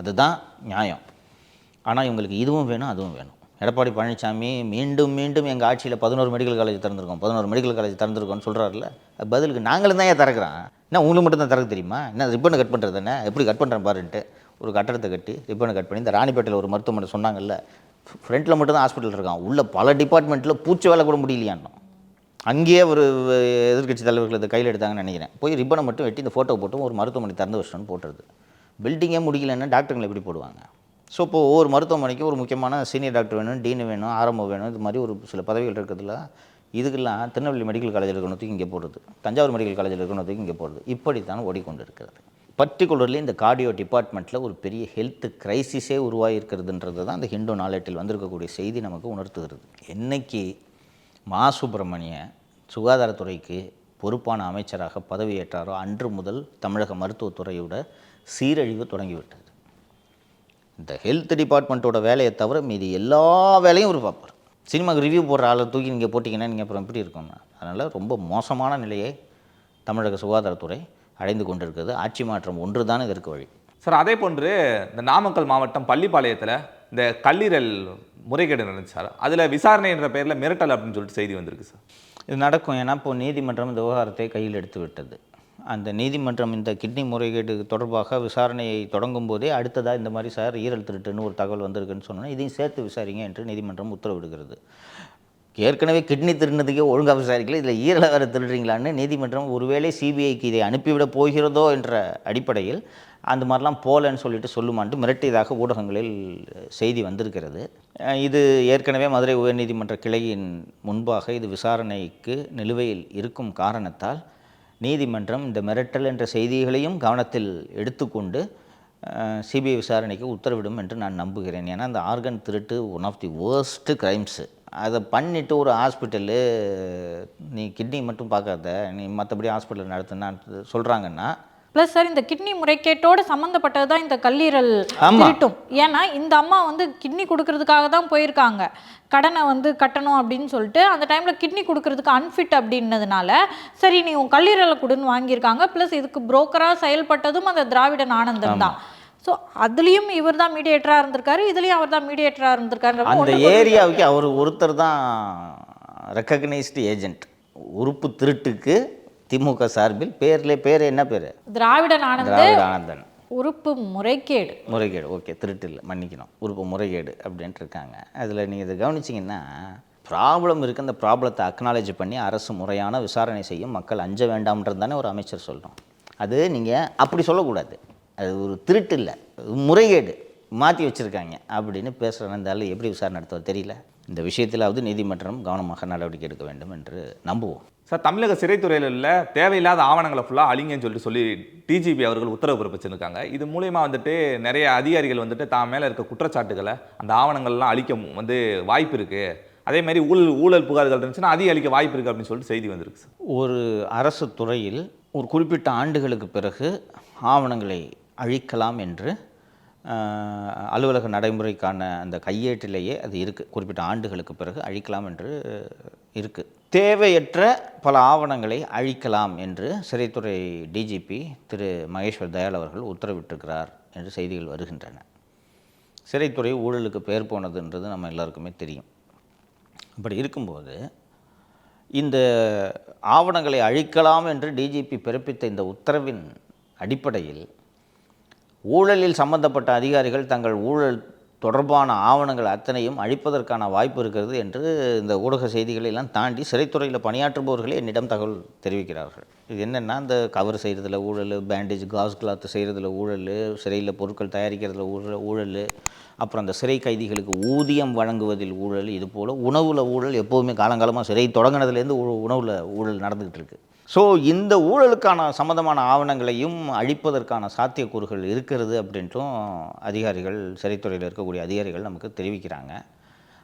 அதுதான் நியாயம். ஆனால் இவங்களுக்கு இதுவும் வேணும் அதுவும் வேணும். எடப்பாடி பழனிசாமி மீண்டும் எங்கள் ஆட்சியில் 11 மெடிக்கல் காலேஜ் திறந்திருக்கோம்னு சொல்கிறாருல்ல, பதிலுக்கு நாங்களும் தான் ஏன் திறக்கிறோம். என்ன உங்களுக்கு மட்டும் தான் திறக்க தெரியுமா? என்ன ரிப்பனை கட் பண்ணுறது தானே, எப்படி கட் பண்ணுறேன் பாருன்ட்டு ஒரு கட்டடத்தை கட்டி ரிப்பனை கட் பண்ணி இந்த ராணிப்பேட்டையில் ஒரு மருத்துவமனை சொன்னாங்கல்ல, ஃப்ரண்ட்டில் மட்டும் தான் ஹாஸ்பிட்டல் இருக்கான், உள்ள பல டிபார்ட்மெண்ட்டில் பூச்சி வேலை கூட முடியலையாண்டோம். அங்கேயே ஒரு எதிர்க்கட்சி தலைவர்கள் இதை கையில் எடுத்தாங்கன்னு நினைக்கிறேன். போய் ரிப்பனை மட்டும் வெட்டி இந்த ஃபோட்டோ போட்டு ஒரு மருத்துவமனை திறந்து வச்சிட்டோன்னு போட்டுருது. பில்டிங்கே முடியலன்னா டாக்டருங்களை எப்படி போடுவாங்க? ஸோ இப்போது ஒவ்வொரு மருத்துவமனைக்கும் ஒரு முக்கியமான சீனியர் டாக்டர் வேணும், டீனு வேணும், ஆர்எம்ஓ வேணும், இது மாதிரி ஒரு சில பதவிகள் இருக்கிறதுல இதுக்கெல்லாம் திருநெல்வேலி மெடிக்கல் காலேஜில் இருக்கணுத்துக்கு இங்கே போடுறது, தஞ்சாவூர் மெடிக்கல் காலேஜில் இருக்கணுத்துக்கு இங்கே போடுறது, இப்படித்தான் ஓடிக்கொண்டு இருக்கிறது. பர்டிகுலர்லி இந்த கார்டியோ டிபார்ட்மெண்ட்டில் ஒரு பெரிய ஹெல்த் கிரைசிஸே உருவாகிருக்கிறதுன்றது தான் அந்த ஹிந்து நாளேட்டில் வந்திருக்கக்கூடிய செய்தி நமக்கு உணர்த்துகிறது. என்னைக்கு மா சுப்பிரமணிய சுகாதாரத்துறைக்கு பொறுப்பான அமைச்சராக பதவியேற்றாரோ அன்று முதல் தமிழக மருத்துவத்துறையோட சீரழிவு தொடங்கிவிட்டது. இந்த ஹெல்த் டிபார்ட்மெண்ட்டோட வேலையை தவிர மீதி எல்லா வேலையும் ஒரு பார்ப்பார். சினிமாவுக்கு ரிவ்யூ போடுற ஆளை தூக்கி நீங்கள் போட்டிங்கன்னா நீங்கள் அப்புறம் எப்படி இருக்கும்னா, அதனால் ரொம்ப மோசமான நிலையை தமிழக சுகாதாரத்துறை அடைந்து கொண்டிருக்கிறது. ஆட்சி மாற்றம் ஒன்று தான் இதற்கு வழி. சார் அதே போன்று இந்த நாமக்கல் மாவட்டம் பள்ளிப்பாளையத்தில் இந்த கல்லீரல் முறைகேடு நடந்துச்சு சார், அதில் விசாரணை என்ற பேரில் மிரட்டல் அப்படின்னு சொல்லிட்டு செய்தி வந்திருக்கு சார். இது நடக்கும். ஏன்னா இப்போது நீதிமன்றம் இந்த விவகாரத்தை கையில் எடுத்து விட்டது. அந்த நீதிமன்றம் இந்த கிட்னி முறைகேடு தொடர்பாக விசாரணையை தொடங்கும் போதே அடுத்ததாக இந்த மாதிரி சார் ஈரல் திருட்டுன்னு ஒரு தகவல் வந்திருக்குன்னு சொன்னோன்னா இதையும் சேர்த்து விசாரிங்க என்று நீதிமன்றம் உத்தரவிடுகிறது. ஏற்கனவே கிட்னி திருடினதுக்கே ஒழுங்காக விசாரிக்கல, இதில் ஈரலை வேறு திருடுறீங்களான்னு நீதிமன்றம் ஒருவேளை சிபிஐக்கு இதை அனுப்பிவிட போகிறதோ என்ற அடிப்படையில் அந்த மாதிரிலாம் போகலன்னு சொல்லிட்டு சொல்லுமான்ட்டு மிரட்டியதாக ஊடகங்களில் செய்தி வந்திருக்கிறது. இது ஏற்கனவே மதுரை உயர்நீதிமன்ற கிளையின் முன்பாக இது விசாரணைக்கு நிலுவையில் இருக்கும் காரணத்தால் நீதிமன்றம் இந்த மிரட்டல் என்ற செய்திகளையும் கவனத்தில் எடுத்துக்கொண்டு சிபிஐ விசாரணைக்கு உத்தரவிடும் என்று நான் நம்புகிறேன். ஏன்னா அந்த ஆர்கன் திருட்டு one of the worst crimes. அதை பண்ணிவிட்டு ஒரு ஹாஸ்பிட்டலு நீ கிட்னி மட்டும் பார்க்காத, நீ மற்றபடி ஹாஸ்பிட்டல் நடத்துனான்னு சொல்கிறாங்கன்னா. ப்ளஸ் சார் இந்த கிட்னி முறைகேட்டோடு சம்மந்தப்பட்டது தான் இந்த கல்லீரல் திருட்டும். ஏன்னா இந்த அம்மா வந்து கிட்னி கொடுக்கறதுக்காக தான் போயிருக்காங்க, கடனை வந்து கட்டணும் அப்படின்னு சொல்லிட்டு அந்த டைமில் கிட்னி கொடுக்கறதுக்கு அன்ஃபிட் அப்படின்னதுனால சரி நீ உன் கல்லீரலை கொடுன்னு வாங்கியிருக்காங்க. ப்ளஸ் இதுக்கு புரோக்கராக செயல்பட்டதும் அந்த திராவிடன் ஆனந்தன் தான். ஸோ அதுலேயும் இவர் தான் மீடியேட்டராக இருந்திருக்காரு, இதுலேயும் அவர் தான் மீடியேட்டராக இருந்திருக்காரு. அந்த ஏரியாவுக்கு அவர் ஒருத்தர் தான் ரெக்கக்னைஸ்டு ஏஜென்ட். உறுப்பு திருட்டுக்கு திமுக சார்பில் பேர் என்ன பேர்? திராவிடன் ஆனந்தன். உறுப்பு முறைகேடு ஓகே, திருட்டு இல்லை, மன்னிக்கணும், உறுப்பு முறைகேடு அப்படின்ட்டு இருக்காங்க. அதில் நீங்கள் இதை கவனிச்சிங்கன்னா ப்ராப்ளம் இருக்குது, அந்த ப்ராப்ளத்தை அக்னாலேஜ் பண்ணி அரசு முறையான விசாரணை செய்யும், மக்கள் அஞ்ச வேண்டாம்ன்றது தானே ஒரு அமைச்சர் சொல்கிறோம். அது நீங்கள் அப்படி சொல்லக்கூடாது, அது ஒரு திருட்டு இல்லை முறைகேடு மாற்றி வச்சுருக்காங்க அப்படின்னு பேசுகிறனால எப்படி விசாரணை நடத்துவது தெரியல. இந்த விஷயத்திலாவது நீதிமன்றம் கவனமாக நடவடிக்கை எடுக்க வேண்டும் என்று நம்புவோம். சார் தமிழக சிறைத்துறையில் உள்ள தேவையில்லாத ஆவணங்களை ஃபுல்லாக அழிங்கன்னு சொல்லி டிஜிபி அவர்கள் உத்தரவு பிறப்பிச்சிருக்காங்க. இது மூலயமா வந்துட்டு நிறைய அதிகாரிகள் வந்துட்டு தான் மேலே இருக்க குற்றச்சாட்டுகளை அந்த ஆவணங்கள்லாம் அழிக்க வந்து வாய்ப்பு இருக்குது. அதே மாதிரி ஊழல் புகார்கள் இருந்துச்சுன்னா அதிக அளிக்க வாய்ப்பு இருக்குது அப்படின்னு சொல்லிட்டு செய்தி வந்திருக்கு சார். ஒரு அரசு துறையில் ஒரு குறிப்பிட்ட ஆண்டுகளுக்கு பிறகு ஆவணங்களை அழிக்கலாம் என்று அலுவலக நடைமுறைக்கான அந்த கையேட்டிலேயே அது இருக்குது. குறிப்பிட்ட ஆண்டுகளுக்கு பிறகு அழிக்கலாம் என்று இருக்குது. தேவையற்ற பல ஆவணங்களை அழிக்கலாம் என்று சிறைத்துறை டிஜிபி திரு மகேஸ்வர் தயாள் அவர்கள் உத்தரவிட்டிருக்கிறார் என்று செய்திகள் வருகின்றன. சிறைத்துறை ஊழலுக்கு பெயர் போனதுன்றது நம்ம எல்லாருக்குமே தெரியும். அப்படி இருக்கும்போது இந்த ஆவணங்களை அழிக்கலாம் என்று டிஜிபி பிறப்பித்த இந்த உத்தரவின் அடிப்படையில் ஊழலில் சம்பந்தப்பட்ட அதிகாரிகள் தங்கள் ஊழல் தொடர்பான ஆவணங்கள் அத்தனையும் அழிப்பதற்கான வாய்ப்பு இருக்கிறது என்று இந்த ஊடக செய்திகளை எல்லாம் தாண்டி சிறைத்துறையில் பணியாற்றுபவர்களே என்னிடம் தகவல் தெரிவிக்கிறார்கள். இது என்னென்னா, இந்த கவர் செய்கிறதுல ஊழல், பேண்டேஜ் காஸ் கிளாத் செய்கிறதுல ஊழல், சிறையில் பொருட்கள் தயாரிக்கிறதுல ஊழல், அப்புறம் அந்த சிறை கைதிகளுக்கு ஊதியம் வழங்குவதில் ஊழல், இது போல் உணவில் ஊழல் எப்போதுமே காலங்காலமாக சிறை தொடங்கினதுலேருந்து உணவில் ஊழல் நடந்துக்கிட்டு இருக்குது. ஸோ இந்த ஊழலுக்கான சம்மந்தமான ஆவணங்களையும் அழிப்பதற்கான சாத்தியக்கூறுகள் இருக்கிறது அப்படின்ட்டும் அதிகாரிகள், சிறைத்துறையில் இருக்கக்கூடிய அதிகாரிகள் நமக்கு தெரிவிக்கிறாங்க.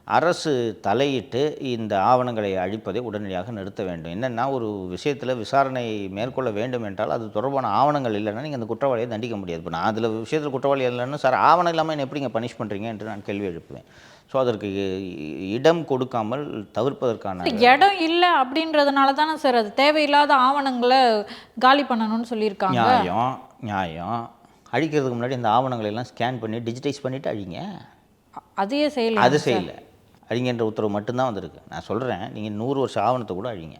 அரசு தலையிட்டு இந்த ஆவணங்களை அழிப்பதை உடனடியாக நிறுத்த வேண்டும். என்னென்னா, ஒரு விஷயத்தில் விசாரணை மேற்கொள்ள வேண்டும் என்றால் அது தொடர்பான ஆவணங்கள் இல்லைன்னா நீங்கள் அந்த குற்றவாளியை தண்டிக்க முடியாது. இப்போ நான் அதில் விஷயத்தில் குற்றவாளி இல்லைன்னு, சார் ஆவணம் இல்லாமல் என்ன எப்படிங்க பனிஷ் பண்ணுறீங்க என்று நான் கேள்வி எழுப்புவேன். ஸோ அதற்கு இடம் கொடுக்காமல் தவிர்ப்பதற்கான இடம் இல்லை அப்படின்றதுனால தானே சார் அது தேவையில்லாத ஆவணங்களை காலி பண்ணணும்னு சொல்லியிருக்காங்க. நியாயம். அழிக்கிறதுக்கு முன்னாடி இந்த ஆவணங்களை எல்லாம் ஸ்கேன் பண்ணி டிஜிட்டைஸ் பண்ணிவிட்டு அழிங்க. அதையே செய்யலை. அது செய்யலை. அழிங்கன்ற உத்தரவு மட்டும்தான் வந்திருக்கு. நான் சொல்கிறேன், நீங்கள் 100 வருஷம் ஆவணத்தை கூட அழிங்க,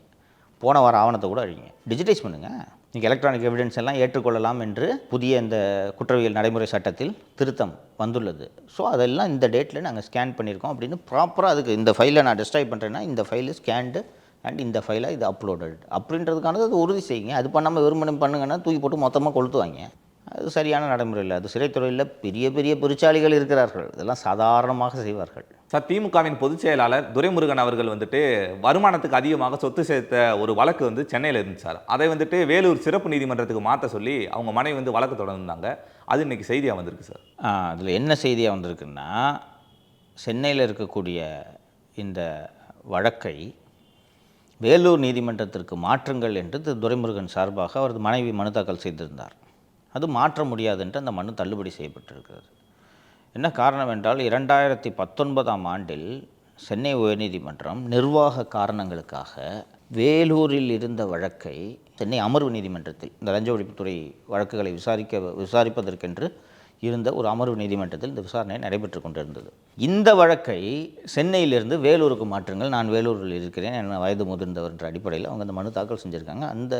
போன வார ஆவணத்தை கூட அழிங்க, டிஜிட்டைஸ் பண்ணுங்கள். நீங்கள் எலக்ட்ரானிக் எவிடன்ஸ் எல்லாம் ஏற்றுக்கொள்ளலாம் என்று புதிய இந்த குற்றவியல் நடைமுறை சட்டத்தில் திருத்தம் வந்துள்ளது. ஸோ அதெல்லாம் இந்த டேட்டில் நாங்கள் ஸ்கேன் பண்ணியிருக்கோம் அப்படின்னு ப்ராப்பராக அதுக்கு இந்த ஃபைலை நான் டெஸ்ட்ராய் பண்ணுறேன்னா இந்த ஃபைலு ஸ்கேன்டு அண்ட் இந்த ஃபைலாக இது அப்லோடட் அப்படின்றதுக்கானது அது உறுதி செய்யுங்க. அது பண்ணாமல் வெறுமனம் பண்ணுங்கன்னா தூக்கி போட்டு மொத்தமாக கொளுத்துவாங்க. அது சரியான நடைமுறை இல்லை. அது சிறைத்துறையில் பெரிய பெரிய பெருச்சாளிகள் இருக்கிறார்கள், இதெல்லாம் சாதாரணமாக செய்வார்கள். சார், திமுகவின் பொதுச் செயலாளர் துரைமுருகன் அவர்கள் வந்துட்டு வருமானத்துக்கு அதிகமாக சொத்து சேர்த்த ஒரு வழக்கு வந்து சென்னையில் இருந்துச்சு சார். அதை வந்துட்டு வேலூர் சிறப்பு நீதிமன்றத்துக்கு மாற்ற சொல்லி அவங்க மனைவி வந்து வழக்கு தொடர்ந்தாங்க. அது இன்றைக்கி செய்தியாக வந்திருக்கு சார். அதில் என்ன செய்தியாக வந்திருக்குன்னா, சென்னையில் இருக்கக்கூடிய இந்த வழக்கை வேலூர் நீதிமன்றத்திற்கு மாற்றுங்கள் என்று துரைமுருகன் சார்பாக அவரது மனைவி மனு தாக்கல் செய்திருந்தார். அது மாற்ற முடியாது என்று அந்த மனு தள்ளுபடி செய்யப்பட்டிருக்கிறது. என்ன காரணம் என்றால், 2019ஆம் ஆண்டில் சென்னை உயர்நீதிமன்றம் நிர்வாக காரணங்களுக்காக வேலூரில் இருந்த வழக்கை சென்னை அமர்வு நீதிமன்றத்தில், இந்த லஞ்ச ஒழிப்புத்துறை வழக்குகளை விசாரிப்பதற்கென்று இருந்த ஒரு அமர்வு நீதிமன்றத்தில் இந்த விசாரணை நடைபெற்று கொண்டிருந்தது. இந்த வழக்கை சென்னையிலிருந்து வேலூருக்கு மாற்றுங்கள், நான் வேலூரில் இருக்கிறேன், என்ன வயது முதிர்ந்தவர் என்ற அடிப்படையில் அவங்க அந்த மனு தாக்கல் செஞ்சுருக்காங்க. அந்த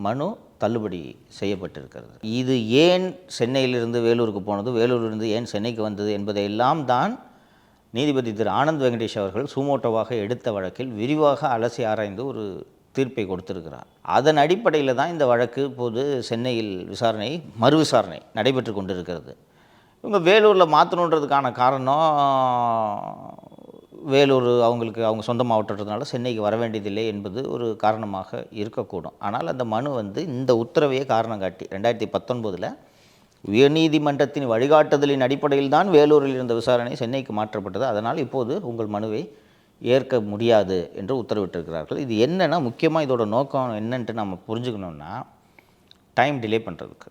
மனு தள்ளுபடி செய்யப்பட்டிருக்கிறது. இது ஏன் சென்னையிலிருந்து வேலூருக்கு போனது, வேலூரிலிருந்து ஏன் சென்னைக்கு வந்தது என்பதையெல்லாம் தான் நீதிபதி திரு ஆனந்த் வெங்கடேஷ் அவர்கள் சுமோட்டோவாக எடுத்த வழக்கில் விரிவாக அலசி ஆராய்ந்து ஒரு தீர்ப்பை கொடுத்திருக்கிறார். அதன் அடிப்படையில் தான் இந்த வழக்கு இப்போது சென்னையில் மறு விசாரணை நடைபெற்று கொண்டிருக்கிறது. இவங்க வேலூரில் மாற்றணுன்றதுக்கான காரணம், வேலூர் அவங்க சொந்த மாவட்டத்தினால சென்னைக்கு வர வேண்டியதில்லை என்பது ஒரு காரணமாக இருக்கக்கூடும். ஆனால் அந்த மனு வந்து இந்த உத்தரவையே காரணம் காட்டி 2019 உயர்நீதிமன்றத்தின் வழிகாட்டுதலின் அடிப்படையில் தான் வேலூரில் இருந்த விசாரணை சென்னைக்கு மாற்றப்பட்டது. அதனால் இப்போது உங்கள் மனுவை ஏற்க முடியாது என்று உத்தரவிட்டிருக்கிறார்கள். இது என்னென்னா, முக்கியமாக இதோட நோக்கம் என்னன்ட்டு நம்ம புரிஞ்சுக்கணுன்னா, டைம் டிலே பண்ணுறதுக்கு.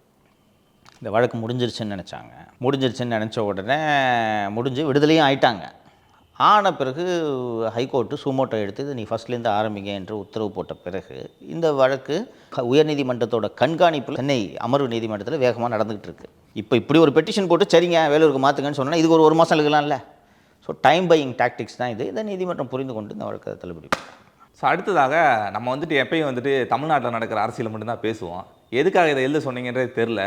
இந்த வழக்கு முடிஞ்சிருச்சுன்னு நினச்ச உடனே முடிஞ்சு விடுதலையும் ஆயிட்டாங்க. ஆன பிறகு ஹைகோர்ட்டு சுமோட்டோ எடுத்து இதை நீ ஃபஸ்ட்லேருந்து ஆரம்பிங்க என்று உத்தரவு போட்ட பிறகு இந்த வழக்கு உயர்நீதிமன்றத்தோட கண்காணிப்பில் சென்னை அமர்வு நீதிமன்றத்தில் வேகமாக நடந்துகிட்டு இருக்குது. இப்போ இப்படி ஒரு பெட்டிஷன் போட்டு சரிங்க வேலூருக்கு மாற்றுங்கன்னு சொன்னால் இதுக்கு ஒரு மாதம் இருக்கலாம்ல. ஸோ டைம் பையிங் டாக்டிக்ஸ் தான் இது. இதை நீதிமன்றம் புரிந்து கொண்டு இந்த வழக்கை தள்ளுபடி. ஸோ அடுத்ததாக நம்ம வந்துட்டு எப்பயும் வந்துட்டு தமிழ்நாட்டில் நடக்கிற அரசியலை மட்டும்தான் பேசுவோம். எதுக்காக இதை எழுத சொன்னீங்கன்றது தெரில.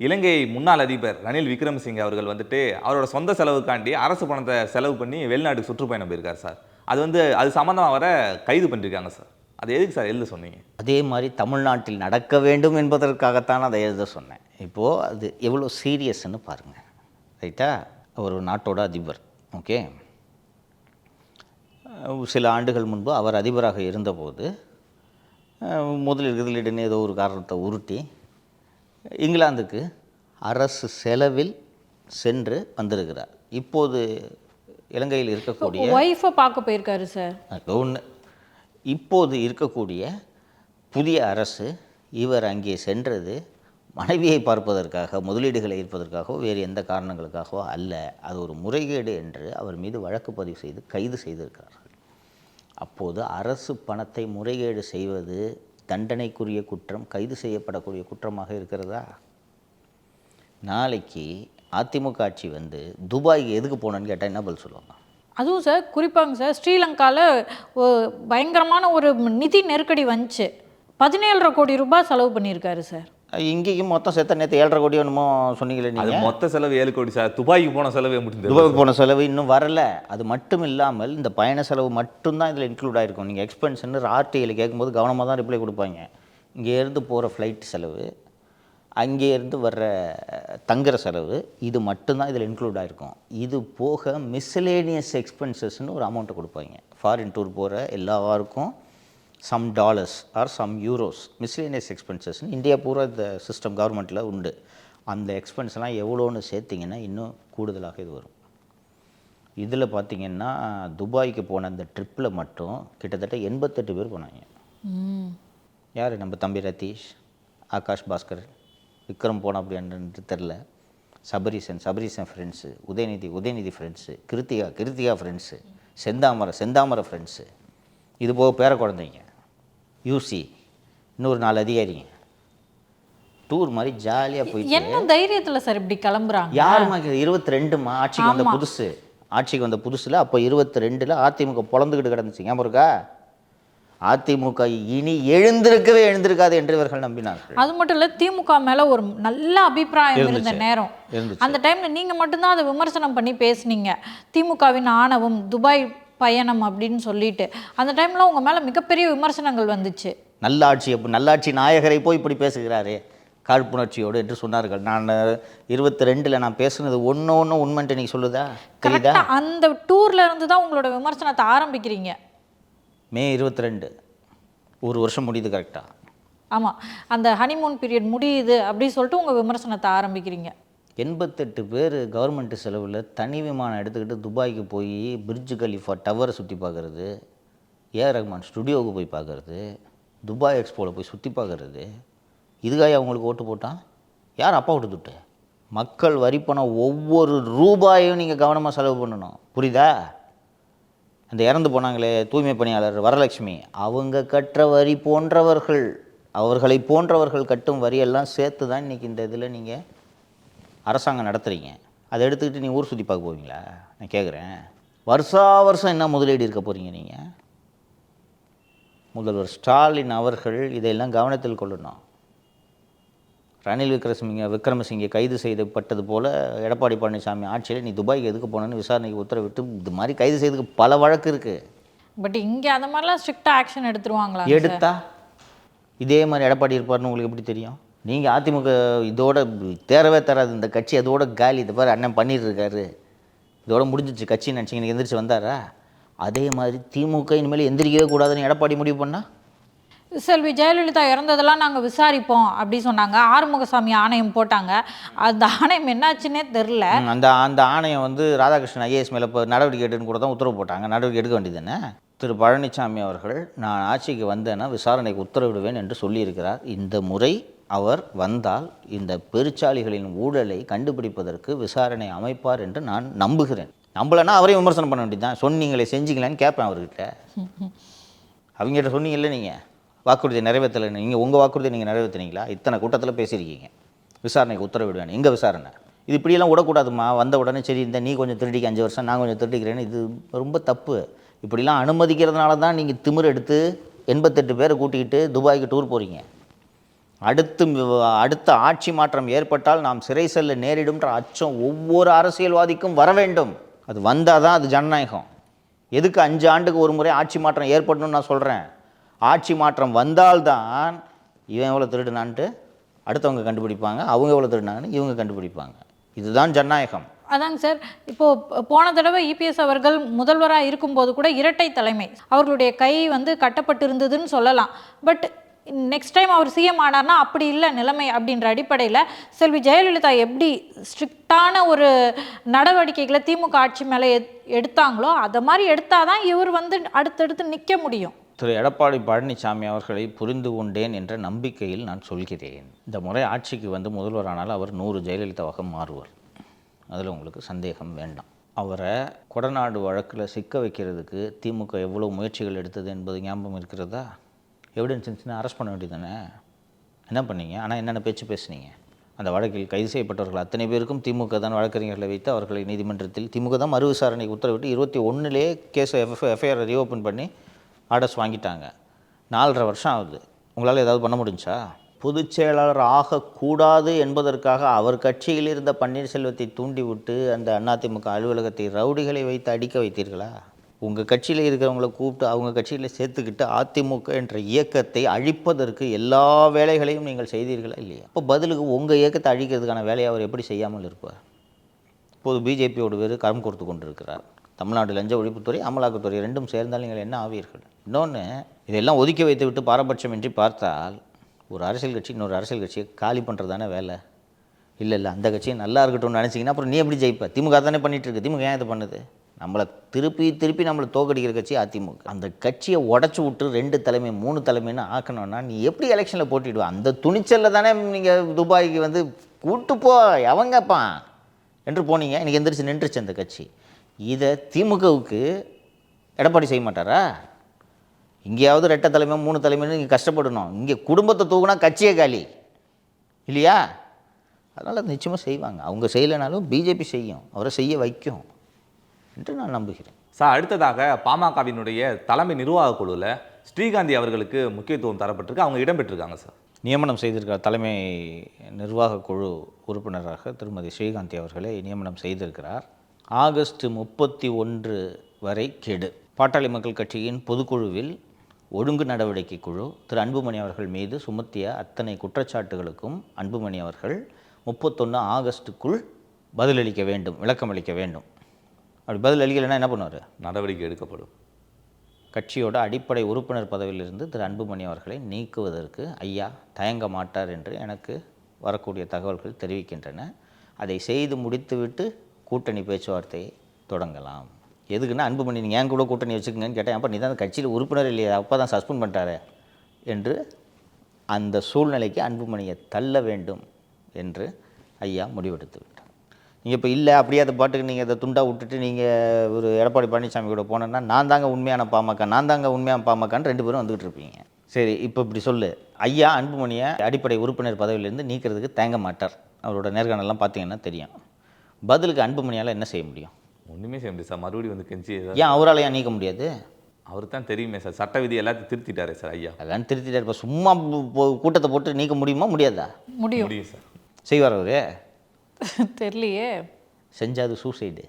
இலங்கை முன்னாள் அதிபர் ரணில் விக்ரமசிங்கே அவர்கள் வந்துட்டு அவரோட சொந்த செலவுக்காண்டி அரசு பணத்தை செலவு பண்ணி வெளிநாட்டுக்கு சுற்றுப்பயணம் போயிருக்கார் சார். அது சம்மந்தமாக வர கைது பண்ணியிருக்காங்க சார். அது எதுக்கு சார் எழுத சொன்னீங்க? அதே மாதிரி தமிழ்நாட்டில் நடக்க வேண்டும் என்பதற்காகத்தான் அதை எழுத சொன்னேன். இப்போது அது எவ்வளோ சீரியஸ்ன்னு பாருங்கள், ரைட்டா? ஒரு நாட்டோட அதிபர், ஓகே, சில ஆண்டுகள் முன்பு அவர் அதிபராக இருந்தபோது முதலிடன்னு ஏதோ ஒரு காரணத்தை உருட்டி இங்கிலாந்துக்கு அரசு செலவில் சென்று வந்திருக்கிறார். இப்போது இலங்கையில் இருக்கக்கூடிய ஒய்ஃபை பார்க்க போயிருக்காரு சார். ஒன்று, இப்போது இருக்கக்கூடிய புதிய அரசு இவர் அங்கே சென்றது மனைவியை பார்ப்பதற்காக, முதலீடுகளை ஈர்ப்பதற்காகவோ வேறு எந்த காரணங்களுக்காகவோ அல்ல. அது ஒரு முறைகேடு என்று அவர் மீது வழக்கு பதிவு செய்து கைது செய்திருக்கிறார்கள். அப்போது அரசு பணத்தை முறைகேடு செய்வது தண்டனைக்குரிய குற்றம், கைது செய்யப்படக்கூடிய குற்றமாக இருக்கிறதா? நாளைக்கு அதிமுக ஆட்சி வந்து துபாய்க்கு எதுக்கு போனேன்னு கேட்டால் என்ன பதில் சொல்லுவாங்க? அதுவும் சார் குறிப்பாங்க சார், ஸ்ரீலங்காவில் பயங்கரமான ஒரு நிதி நெருக்கடி வந்துச்சு. 17.5 கோடி ரூபாய் செலவு பண்ணியிருக்காரு சார். இங்கேயும் மொத்தம் சேர்த்தா நேற்று 7.5 கோடி என்னமோ சொன்னீங்களே அது நீங்கள். மொத்த செலவு 7 கோடி சார். துபாய்க்கு போன செலவே முடிந்தது. துபாய்க்கு போன செலவு இன்னும் வரல. அது மட்டும் இல்லாமல் இந்த பயண செலவு மட்டும்தான் இதில் இன்க்ளூட் ஆகிருக்கும். நீங்கள் எக்ஸ்பென்ஸ்ன்னு ஆர்டிஐயில் கேட்கும்போது கவனமாக தான் ரிப்ளை கொடுப்பாங்க. இங்கேருந்து போகிற ஃப்ளைட் செலவு, அங்கேருந்து வர்ற தங்குற செலவு, இது மட்டும்தான் இதில் இன்க்ளூட் ஆகிருக்கும். இது போக மிஸ்லேனியஸ் எக்ஸ்பென்சஸ்ன்னு ஒரு அமௌண்ட்டை கொடுப்பாங்க. ஃபாரின் டூர் போகிற எல்லாருக்கும் some dollars or some euros miscellaneous எக்ஸ்பென்சஸ்ன்னு இந்தியா பூரா இந்த சிஸ்டம் கவர்மெண்ட்டில் உண்டு. அந்த எக்ஸ்பென்ஸ்லாம் எவ்வளோன்னு சேர்த்திங்கன்னா இன்னும் கூடுதலாக இது வரும். இதில் பார்த்திங்கன்னா துபாய்க்கு போன அந்த ட்ரிப்பில் மட்டும் கிட்டத்தட்ட 88 பேர் போனாங்க. யார்? நம்ம தம்பி ரதீஷ், ஆகாஷ் பாஸ்கர், விக்ரம் போன அப்படின்ட்டு தெரில, Sabareesan friends, Udhayanidhi friends, Kiruthiga friends, Senthamarai friends, இது போக பேர குழந்தைங்க, யூசி, இன்னொரு 4 அதிகாரிங்க. டூர் மாதிரி ஜாலியாக போயிட்டு என்ன தைரியத்தில் சார் இப்படி கிளம்புறாங்க? யாருமா 22மா ஆட்சிக்கு வந்த புதுசில் அப்போ 22ல் அதிமுக பொழந்துக்கிட்டு கிடந்துச்சு. ஞாபகம் இருக்கா? அதிமுக இனி எழுந்திருக்காது என்று இவர்கள் நம்பினார்கள். அது மட்டும் இல்லை, திமுக மேலே ஒரு நல்ல அபிப்பிராயம் இருந்த நேரம். அந்த டைமில் நீங்கள் மட்டும்தான் அதை விமர்சனம் பண்ணி பேசுனீங்க. திமுகவின் ஆணவம், துபாய் பயணம் அப்படின்னு சொல்லிட்டு அந்த டைமில் உங்கள் மேலே மிகப்பெரிய விமர்சனங்கள் வந்துச்சு. நல்லாட்சி நாயகரை போய் இப்படி பேசுகிறாரே காழ்ப்புணர்ச்சியோடு என்று சொன்னார்கள். நான் 22ல் நான் பேசுனது ஒன்று உண்மைன்ட்டு நீங்கள் சொல்லுதா தெரியுதா? அந்த டூர்ல இருந்து தான் உங்களோட விமர்சனத்தை ஆரம்பிக்கிறீங்க. மே 22 ஒரு வருஷம் முடியுது கரெக்டாக. ஆமாம், அந்த ஹனிமூன் பீரியட் முடியுது அப்படின்னு சொல்லிட்டு உங்கள் விமர்சனத்தை ஆரம்பிக்கிறீங்க. 88 பேர் கவர்மெண்ட் செலவில் தனி விமானம் எடுத்துக்கிட்டு துபாய்க்கு போய் பிரிட்ஜ் கலிஃபா டவரை சுற்றி பார்க்குறது, ஏஆர் ரஹ்மான் ஸ்டுடியோவுக்கு போய் பார்க்குறது, துபாய் எக்ஸ்போவில் போய் சுற்றி பார்க்குறது, இதுக்காக அவங்களுக்கு ஓட்டு போட்டான்? யார் அப்பா விட்டு துட்டு? மக்கள் வரிப்பணம் ஒவ்வொரு ரூபாயும் நீங்கள் கவனமாக செலவு பண்ணணும், புரியுதா? அந்த இறந்து போனாங்களே தூய்மை பணியாளர் வரலட்சுமி, அவங்க கட்டுற வரி போன்றவர்கள், அவர்களை போன்றவர்கள் கட்டும் வரியெல்லாம் சேர்த்து தான் இன்றைக்கி இந்த இதில் நீங்கள் அரசாங்கம் நடத்துகிறீங்க. அதை எடுத்துக்கிட்டு நீங்கள் ஊர் சுற்றி பார்க்க போவீங்களா? நான் கேட்குறேன். வருஷம் என்ன முதலீடு இருக்க போகிறீங்க நீங்கள்? முதல்வர் ஸ்டாலின் அவர்கள் இதையெல்லாம் கவனத்தில் கொள்ளணும். ரணில் விக்ரமசிங்கே கைது செய்யப்பட்டது போல் எடப்பாடி பழனிசாமி ஆட்சியில் நீ துபாய்க்கு எதுக்கு போனேன்னு விசாரணைக்கு உத்தரவிட்டு இது மாதிரி கைது செய்யறதுக்கு பல வழக்கு இருக்குது. பட் இங்கே அந்த மாதிரிலாம் ஸ்ட்ரிக்டாக ஆக்ஷன் எடுத்துருவாங்களா? எடுத்தா இதே மாதிரி எடப்பாடி இருப்பார்னு உங்களுக்கு எப்படி தெரியும்? நீங்கள் அதிமுக இதோட தேரவே தராது இந்த கட்சி, அதோட காலி. இதை பாரு அண்ணன் பண்ணிட்டு இருக்காரு, இதோட முடிஞ்சிச்சு கட்சின்னு நினச்சிங்க எந்திரிச்சு வந்தாரா? அதே மாதிரி திமுக இனிமேல் எந்திரிக்கவே கூடாதுன்னு எடப்பாடி முடிவு பண்ணால், செல்வி ஜெயலலிதா இறந்ததெல்லாம் நாங்கள் விசாரிப்போம் அப்படி சொன்னாங்க. ஆறுமுகசாமி ஆணையம் போட்டாங்க. அந்த ஆணையம் என்னாச்சுன்னே தெரில. அந்த ஆணையம் வந்து ராதாகிருஷ்ணன் ஐஏஎஸ் மேலே இப்போ நடவடிக்கை எடுன்னு கூட தான் உத்தரவு போட்டாங்க. நடவடிக்கை எடுக்க வேண்டியது தானே? திரு பழனிசாமி அவர்கள் நான் ஆட்சிக்கு வந்தேன்னா விசாரணைக்கு உத்தரவிடுவேன் என்று சொல்லியிருக்கிறார். இந்த முறை அவர் வந்தால் இந்த பெருச்சாளிகளின் ஊழலை கண்டுபிடிப்பதற்கு விசாரணை அமைப்பார் என்று நான் நம்புகிறேன். நம்பலைன்னா அவரையும் விமர்சனம் பண்ண வேண்டியது தான். சொன்னீங்களே செஞ்சீங்களான்னு கேட்பேன் அவர்கிட்ட. அவங்ககிட்ட சொன்னீங்கல்ல நீங்கள் வாக்குறுதியை நிறைவேற்றலை, நீங்கள் உங்கள் வாக்குறுதியை நீங்கள் நிறைவேற்றினீங்களா? இத்தனை கூட்டத்தில் பேசியிருக்கீங்க விசாரணைக்கு உத்தரவிடுவேன். எங்கே விசாரணை? இது இப்படியெல்லாம் விடக்கூடாதுமா. வந்த உடனே சரி இந்த நீ கொஞ்சம் திருடிக்க 5 வருஷம் நான் கொஞ்சம் திருடிக்கிறேன்னு, இது ரொம்ப தப்பு. இப்படிலாம் அனுமதிக்கிறதுனால தான் நீங்கள் திமிர் எடுத்து 88 பேரை கூட்டிக்கிட்டு துபாய்க்கு டூர் போகிறீங்க. அடுத்த ஆட்சி மாற்றம் ஏற்பட்டால் நாம் சிறை செல்ல நேரிடும்ன்ற அச்சம் ஒவ்வொரு அரசியல்வாதிக்கும் வர வேண்டும். அது வந்தால் தான் அது ஜனநாயகம். எதுக்கு 5 ஆண்டுக்கு ஒரு முறை ஆட்சி மாற்றம் ஏற்படணும்னு நான் சொல்கிறேன். ஆட்சி மாற்றம் வந்தால்தான் இவன் எவ்வளோ திருடுனான்ட்டு அடுத்தவங்க கண்டுபிடிப்பாங்க, அவங்க எவ்வளோ திருடினாங்கன்னு இவங்க கண்டுபிடிப்பாங்க. இதுதான் ஜனநாயகம். அதாங்க சார், இப்போது போன தடவை இபிஎஸ் அவர்கள் முதல்வராக இருக்கும்போது கூட இரட்டை தலைமை, அவர்களுடைய கை வந்து கட்டப்பட்டு இருந்ததுன்னு சொல்லலாம். பட் நெக்ஸ்ட் டைம் அவர் சிஎம் ஆனார்னா அப்படி இல்லை நிலைமை அப்படின்ற அடிப்படையில் செல்வி ஜெயலலிதா எப்படி ஸ்ட்ரிக்டான ஒரு நடவடிக்கைகளை திமுக ஆட்சி மேலே எடுத்தாங்களோ அதை மாதிரி எடுத்தால் தான் இவர் வந்து அடுத்தடுத்து நிற்க முடியும். திரு எடப்பாடி பழனிசாமி அவர்களை புரிந்து கொண்டேன் என்ற நம்பிக்கையில் நான் சொல்கிறேன். இந்த முறை ஆட்சிக்கு வந்து முதல்வரானால் அவர் 100 ஜெயலலிதாவாக மாறுவார். அதில் உங்களுக்கு சந்தேகம் வேண்டாம். அவரை கொடநாடு வழக்கில் சிக்க வைக்கிறதுக்கு திமுக எவ்வளோ முயற்சிகள் எடுத்தது என்பது ஞாபகம் இருக்கிறதா? எவிடன்ஸ் இருந்துச்சுன்னா அரெஸ்ட் பண்ண வேண்டியது தானே? என்ன பண்ணீங்க? ஆனால் என்னென்ன பேச்சு பேசுனீங்க? அந்த வழக்கில் கைது செய்யப்பட்டவர்கள் அத்தனை பேருக்கும் திமுக தான் வழக்கறிஞர்களை வைத்து அவர்களை நீதிமன்றத்தில் திமுக தான் மறு விசாரணைக்கு உத்தரவிட்டு 21 கேஸை எஃப்ஐஆர் ரீஓப்பன் பண்ணி ஆர்டர்ஸ் வாங்கிட்டாங்க. 4.5 வருஷம் ஆகுது. உங்களால் ஏதாவது பண்ண முடிஞ்சா? பொதுச் செயலாளர் ஆகக்கூடாது என்பதற்காக அவர் கட்சியில் இருந்த பன்னீர்செல்வத்தை தூண்டிவிட்டு அந்த அதிமுக அலுவலகத்தை ரவுடிகளை வைத்து அடிக்க வைத்தீர்களா? உங்கள் கட்சியில் இருக்கிறவங்கள கூப்பிட்டு அவங்க கட்சியில் சேர்த்துக்கிட்டு அதிமுக என்ற இயக்கத்தை அழிப்பதற்கு எல்லா வேலைகளையும் நீங்கள் செய்தீர்களா இல்லையா? அப்போ பதிலுக்கு உங்கள் இயக்கத்தை அழிக்கிறதுக்கான வேலையை அவர் எப்படி செய்யாமல் இருப்பார்? இப்போது பிஜேபியோடு வேறு கரம் கொடுத்து கொண்டிருக்கிறார். தமிழ்நாடு லஞ்ச ஒழிப்புத்துறை, அமலாக்கத்துறை ரெண்டும் சேர்ந்தால் நீங்கள் என்ன ஆவீர்கள்? இன்னொன்று, இதெல்லாம் ஒதுக்கி வைத்து விட்டு பாரபட்சமின்றி பார்த்தால் ஒரு அரசியல் கட்சி இன்னொரு அரசியல் கட்சியை காலி பண்ணுறது தானே வேலை. இல்லை அந்த கட்சியை நல்லா இருக்கட்டும்னு நினச்சிங்கன்னா அப்புறம் நீ எப்படி ஜெயிப்ப? திமுக தானே பண்ணிகிட்டு இருக்கு. திமுக ஏன் இது பண்ணுது? நம்மளை திருப்பி நம்மளை தோக்கடிக்கிற கட்சி அதிமுக. அந்த கட்சியை உடச்சி விட்டு 2 தலைமை 3 தலைமைன்னு ஆக்கணும்னா நீ எப்படி எலெக்ஷனில் போட்டிடுவா? அந்த துணிச்சலில் தானே நீங்கள் துபாய்க்கு வந்து கூட்டு போ எவங்கப்பா என்று போனீங்க. எனக்கு எந்திரிச்சு நின்றுச்சு அந்த கட்சி. இதை திமுகவுக்கு எடப்பாடி செய்ய மாட்டாரா? இங்கேயாவது 2 தலைமை 3 தலைமைன்னு நீங்கள் கஷ்டப்படணும். இங்கே குடும்பத்தை தூக்குனா கட்சியே காலி இல்லையா? அதனால் நிச்சயமாக செய்வாங்க. அவங்க செய்யலைனாலும் பிஜேபி செய்யும், அவரை செய்ய வைக்கும் என்று நான் நம்புகிறேன். சார், அடுத்ததாக பாமகவினுடைய தலைமை நிர்வாக குழுவில் ஸ்ரீகாந்தி அவர்களுக்கு முக்கியத்துவம் தரப்பட்டிருக்கு. அவங்க இடம்பெற்றிருக்காங்க சார். நியமனம் செய்திருக்கிறார். தலைமை நிர்வாக குழு உறுப்பினராக திருமதி ஸ்ரீகாந்தி அவர்களை நியமனம் செய்திருக்கிறார். ஆகஸ்ட் 31 வரை கெடு. பாட்டாளி மக்கள் கட்சியின் பொதுக்குழுவில் ஒழுங்கு நடவடிக்கை குழு திரு அன்புமணி அவர்கள் மீது சுமத்திய அத்தனை குற்றச்சாட்டுகளுக்கும் அன்புமணி அவர்கள் 31 ஆகஸ்ட்டுக்குள் பதிலளிக்க வேண்டும், விளக்கம் அளிக்க வேண்டும். அப்படி பதில் அளிக்கலைன்னா என்ன பண்ணுவார்? நடவடிக்கை எடுக்கப்படும். கட்சியோட அடிப்படை உறுப்பினர் பதவியிலிருந்து திரு அன்புமணி அவர்களை நீக்குவதற்கு ஐயா தயங்க மாட்டார் என்று எனக்கு வரக்கூடிய தகவல்கள் தெரிவிக்கின்றன. அதை செய்து முடித்துவிட்டு கூட்டணி பேச்சுவார்த்தையை தொடங்கலாம். எதுக்குன்னா அன்புமணி நீங்கள் ஏன் கூட கூட்டணி வச்சுக்கங்கன்னு கேட்டேன். அப்போ நீ தான் கட்சியில் உறுப்பினர் இல்லையா, அப்போ தான் சஸ்பெண்ட் பண்ணிட்டாரு என்று அந்த சூழ்நிலைக்கு அன்புமணியை தள்ள வேண்டும் என்று ஐயா முடிவெடுத்து விட்டார். நீங்கள் இப்போ இல்லை அப்படியே அதை பாட்டுக்கு நீங்கள் அதை துண்டாக விட்டுட்டு நீங்கள் ஒரு எடப்பாடி பழனிசாமி கூட போனேன்னா நான் தாங்க உண்மையான பாமக, நான் தாங்க உண்மையான பாமகன்னு 2 பேரும் வந்துக்கிட்டு இருப்பீங்க. சரி, இப்போ இப்படி சொல்லு. ஐயா அன்புமணியை அடிப்படை உறுப்பினர் பதவியிலேருந்து நீக்கிறதுக்கு தயங்க மாட்டார். அவரோட நேர்காணலாம் பார்த்தீங்கன்னா தெரியும். பதிலுக்கு அன்புமணியால் என்ன செய்ய முடியும்? ஒன்றுமே செய்ய முடியாது சார். மறுபடியும் வந்து கெஞ்சி ஏன் அவரால் ஏன் நீக்க முடியாது? அவருக்கு தான் தெரியுமே சார், சட்ட விதி எல்லாத்தையும் திருத்திட்டாரே சார் ஐயா. அதெல்லாம் திருத்திட்டார். இப்போ சும்மா கூட்டத்தை போட்டு நீக்க முடியுமா? முடியாதா? முடியும் சார். செய்வார் அவரு? தெரியலையே. செஞ்சாது சூசைடு.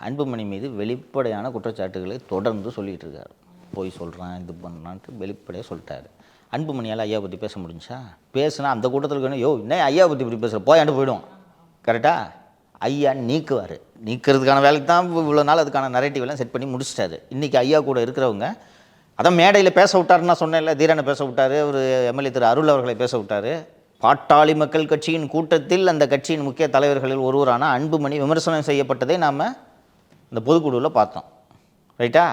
அன்புமணி மீது வெளிப்படையான குற்றச்சாட்டுகளை தொடர்ந்து சொல்லிகிட்டு இருக்கார். போய் சொல்கிறான், இது பண்ணான்ட்டு வெளிப்படையாக சொல்லிட்டாரு. அன்புமணியால் ஐயா பற்றி பேச முடிஞ்சா? பேசுனா அந்த கூட்டத்தில் வேணும், யோ என்ன ஐயா பற்றி இப்படி பேசுகிற, போயாண்டு போயிடும். கரெக்டாக? ஐயா நீக்குவார். நீக்கிறதுக்கான வேலைக்கு தான் இவ்வளோ நாள் அதுக்கான நரேட்டிவெல்லாம் செட் பண்ணி முடிச்சிட்டாரு. இன்றைக்கி ஐயா கூட இருக்கிறவங்க அதான் மேடையில் பேச விட்டாருன்னா சொன்னேன்ல, தீரனை பேச விட்டார், ஒரு எம்எல்ஏ திரு அருள் அவர்களை பேச விட்டார். பாட்டாளி மக்கள் கட்சியின் கூட்டத்தில் அந்த கட்சியின் முக்கிய தலைவர்களில் ஒருவரான அன்புமணி விமர்சனம் செய்யப்பட்டதை நாம் இந்த பொதுக்குழுவில் பார்த்தோம். ரைட்டா?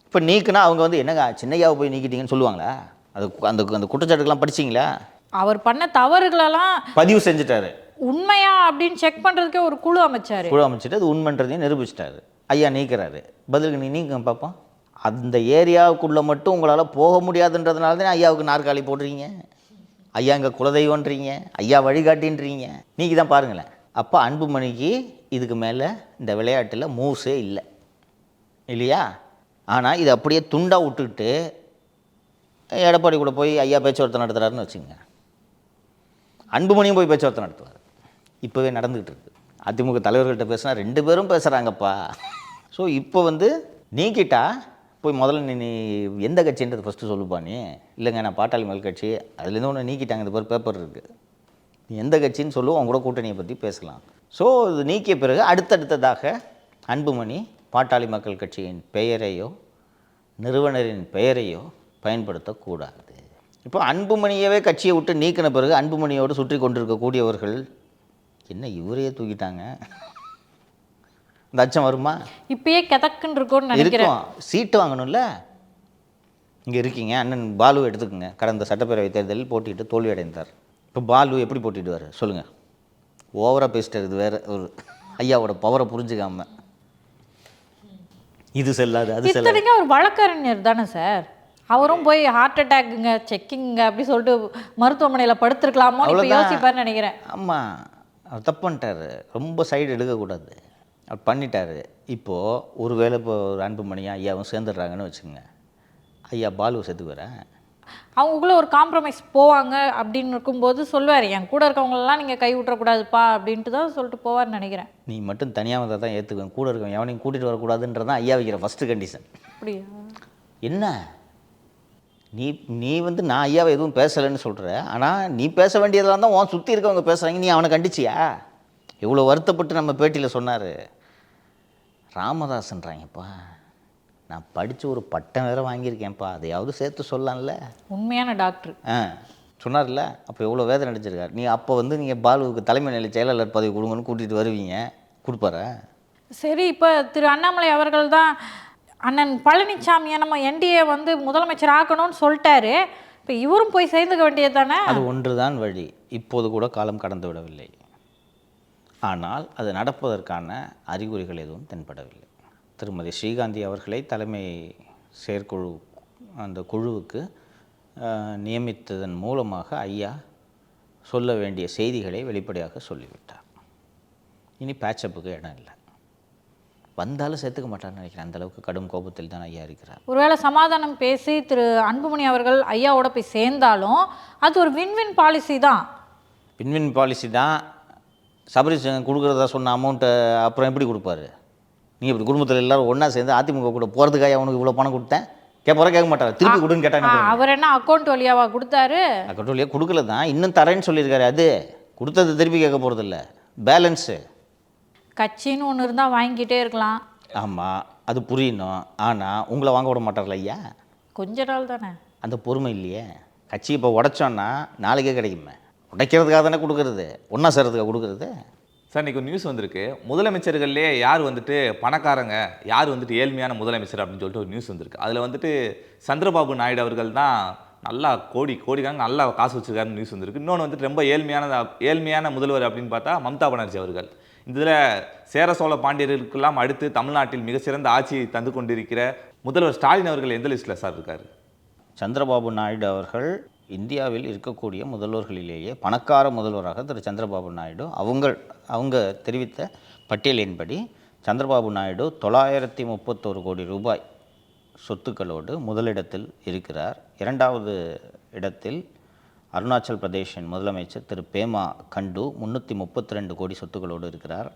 இப்போ நீக்குனா அவங்க வந்து என்னங்க சின்னையாவை போய் நீக்கிட்டீங்கன்னு சொல்லுவாங்களா? அது அந்த அந்த குற்றச்சாட்டுக்கெல்லாம் படிச்சிங்களா? அவர் பண்ண தவறுகளெல்லாம் பதிவு செஞ்சுட்டாரு. உண்மையா அப்படின்னு செக் பண்ணுறதுக்கே ஒரு குழு அமைச்சார். குழு அமைச்சிட்டு அது உண்மைன்றதையும் நிரூபிச்சிட்டாரு. ஐயா நீக்கிறாரு. பதிலுக்கு நீங்க பார்ப்போம். அந்த ஏரியாவுக்குள்ளே மட்டும் உங்களால் போக முடியாதுன்றதுனால தானே ஐயாவுக்கு நாற்காலி போடுறீங்க. ஐயா இங்கே குலதெய்வன்றீங்க, ஐயா வழிகாட்டின்றீங்க. நீக்கி தான் பாருங்களேன். அப்போ அன்புமணிக்கு இதுக்கு மேலே இந்த விளையாட்டில் மூஸே இல்லை இல்லையா? ஆனால் இது அப்படியே துண்டாக விட்டுக்கிட்டு எடப்பாடி கூட போய் ஐயா பேச்சுவார்த்தை நடத்துகிறாருன்னு வச்சுங்க. அன்புமணியும் போய் பேச்சுவார்த்தை நடத்துவார். இப்போவே நடந்துக்கிட்டு இருக்குது. அதிமுக தலைவர்கள்ட்ட பேசினா 2 பேரும் பேசுகிறாங்கப்பா. ஸோ இப்போ வந்து நீக்கிட்டா போய் முதல்ல நீ எந்த கட்சின்றது ஃபஸ்ட்டு சொல்லுப்பா. நீ இல்லைங்க நான் பாட்டாளி மக்கள் கட்சி, அதுலேருந்து ஒன்று நீக்கிட்டாங்க, இந்த பேப்பர் இருக்குது, நீ எந்த கட்சின்னு சொல்லுவோம், அவங்க கூட கூட்டணியை பற்றி பேசலாம். ஸோ இது நீக்கிய பிறகு அடுத்தடுத்ததாக அன்புமணி பாட்டாளி மக்கள் கட்சியின் பெயரையோ நிறுவனரின் பெயரையோ பயன்படுத்தக்கூடாது. இப்போ அன்புமணியவே கட்சியை விட்டு நீக்கின பிறகு அன்புமணியோடு சுற்றி கொண்டிருக்கக்கூடியவர்கள் என்ன இவரையே தூக்கிட்டாங்க, இந்த அச்சம் வருமா? இப்பயே கதக்குன்னு இருக்கும்னு நினைக்கிறேன். இருக்கும். சீட்டு வாங்கணும்ல. இங்கே இருக்கீங்க, அண்ணன் பாலு எடுத்துக்கோங்க. கடந்த சட்டப்பேரவை தேர்தலில் போட்டிட்டு தோல்வி அடைந்தார். இப்போ பாலு எப்படி போட்டிடுவார் சொல்லுங்கள்? ஓவராக பேசிட்டார். இது வேறு ஒரு ஐயாவோட பவரை புரிஞ்சுக்காம இது செல்லாது அது செல்லாது. இத்தனைக்கும் அவர் வழக்கறிஞர் தானே சார். அவரும் போய் ஹார்ட் அட்டாக்குங்க செக்கிங்க அப்படி சொல்லிட்டு மருத்துவமனையில் படுத்துருக்கலாமோ யோசிப்பார்னு நினைக்கிறேன். ஆமாம், அவர் தப்பு பண்ணிட்டார். ரொம்ப சைடு எடுக்கக்கூடாது. அவர் பண்ணிட்டார். இப்போது ஒருவேளை இப்போ ஒரு அன்புமணியா ஐயாவும் சேர்ந்துடுறாங்கன்னு வச்சுக்கோங்க, ஐயா பாலுவை சேர்த்துக்குறேன். அவங்களுக்குள்ள ஒரு காம்ப்ரமைஸ் போவாங்க அப்படின்னு இருக்கும்போது சொல்லுவார், என் கூட இருக்கவங்களெல்லாம் நீங்கள் கை விட்டுறக்கூடாதுப்பா அப்படின்ட்டு தான் சொல்லிட்டு போவார்னு நினைக்கிறேன். நீ மட்டும் தனியாக வந்தால் தான் ஏற்றுக்குவேன், கூட இருக்கவன் எவனையும் கூட்டிகிட்டு வரக்கூடாதுன்றதான் ஐயா வைக்கிற ஃபஸ்ட்டு கண்டிஷன். அப்படியா? என்ன நீ நீ வந்து நான் ஐயாவை எதுவும் பேசலைன்னு சொல்கிற, ஆனால் நீ பேச வேண்டியதெல்லாம் தான் உன் சுற்றி இருக்கவங்க பேசுகிறாங்க, நீ அவனை கண்டிச்சியா? எவ்வளோ வருத்தப்பட்டு நம்ம பேட்டியில் சொன்னார். ராமதாஸ்ன்றாங்கப்பா, நான் படித்து ஒரு பட்டம் வேறு வாங்கியிருக்கேன்ப்பா, அதையாவது சேர்த்து சொல்லலாம்ல. உண்மையான டாக்டர். சொன்னார்ல, அப்போ எவ்வளோ வேதனை அடிச்சிருக்காரு. நீ அப்போ வந்து நீங்கள் பாலுவுக்கு தலைமை நிலை செயலாளர் பதவி கொடுங்கன்னு கூட்டிகிட்டு வருவீங்க, கொடுப்பாரா? சரி, இப்போ திரு அண்ணாமலை அவர்கள் தான் அண்ணன் பழனிசாமியை நம்ம என்டிஏ வந்து முதலமைச்சர் ஆக்கணும்னு சொல்லிட்டாரு. இப்போ இவரும் போய் சேர்ந்துக்க வேண்டியது தானே? அது ஒன்று தான் வழி. இப்போது கூட காலம் கடந்து விடவில்லை, ஆனால் அது நடப்பதற்கான அறிகுறிகள் எதுவும் தென்படவில்லை. திருமதி ஸ்ரீகாந்தி அவர்களை தலைமை செயற்குழு அந்த குழுவுக்கு நியமித்ததன் மூலமாக ஐயா சொல்ல வேண்டிய செய்திகளை வெளிப்படையாக சொல்லிவிட்டார். இனி பேச்சப்புக்கு இடம் இல்லை. வந்தாலும் சேர்த்துக்க மாட்டார்னு நினைக்கிறேன். அந்தளவுக்கு கடும் கோபத்தில் தான் ஐயா இருக்கிறார். ஒருவேளை சமாதானம் பேசி திரு அன்புமணி அவர்கள் ஐயாவோட போய் சேர்ந்தாலும் அது ஒரு வின்வின் பாலிசி தான். வின்வின் பாலிசி தான். சபரிஷ் கொடுக்குறதா சொன்ன அமௌண்ட்டை அப்புறம் எப்படி கொடுப்பாரு? நீங்கள் இப்படி குடும்பத்தில் எல்லோரும் ஒன்றா சேர்ந்து அதிமுக கூட போகிறதுக்காக அவனுக்கு இவ்வளோ பணம் கொடுத்தேன் கேட்க மாட்டார். திருப்பி கொடுன்னு கேட்டாங்க. அவர் என்ன அக்கௌண்ட் வழியாவா கொடுத்தாரு? அக்கௌண்ட் வழியாக கொடுக்கல தான், இன்னும் தரேன்னு சொல்லியிருக்காரு. அது கொடுத்தது திருப்பி கேட்க போகிறதில்ல, பேலன்ஸு. கட்சின்னு ஒன்று இருந்தால் வாங்கிக்கிட்டே இருக்கலாம். ஆமாம், அது புரியணும். ஆனால் உங்களை வாங்க விட மாட்டார்ல ஐயா. கொஞ்ச நாள் தானே, அந்த பொறுமை இல்லையே. கட்சி இப்போ உடைச்சோன்னா நாளைக்கே கிடைக்குமே. உடைக்கிறதுக்காக தானே கொடுக்குறது, ஒன்றா சேர்றதுக்காக கொடுக்குறது. சார், இன்றைக்கி நியூஸ் வந்திருக்கு, முதலமைச்சர்கள்லேயே யார் வந்துட்டு பணக்காரங்க, யார் வந்துட்டு ஏழ்மையான முதலமைச்சர் அப்படின்னு சொல்லிட்டு ஒரு நியூஸ் வந்திருக்கு. அதில் வந்துட்டு சந்திரபாபு நாயுடு அவர்கள் தான் நல்லா கோடிக்காங்க நல்லா காசு வச்சுருக்காருன்னு நியூஸ் வந்திருக்கு. இன்னொன்று வந்துட்டு ரொம்ப ஏழ்மையான முதல்வர் அப்படின்னு பார்த்தா மம்தா பானர்ஜி அவர்கள். இதில் சேர சோழ பாண்டியர்களுக்கெல்லாம் அடுத்து தமிழ்நாட்டில் மிகச்சிறந்த ஆட்சியை தந்து கொண்டிருக்கிற முதல்வர் ஸ்டாலின் அவர்கள் எந்த லிஸ்ட்டில் சார் இருக்கார்? சந்திரபாபு நாயுடு அவர்கள் இந்தியாவில் இருக்கக்கூடிய முதல்வர்களிலேயே பணக்கார முதல்வராக திரு சந்திரபாபு நாயுடு அவங்க தெரிவித்த பட்டியலின்படி சந்திரபாபு நாயுடு 931 கோடி ரூபாய் சொத்துக்களோடு முதலிடத்தில் இருக்கிறார். இரண்டாவது இடத்தில் அருணாச்சல் பிரதேஷின் முதலமைச்சர் திரு பேமா கண்டு 332 கோடி சொத்துக்களோடு இருக்கிறார்.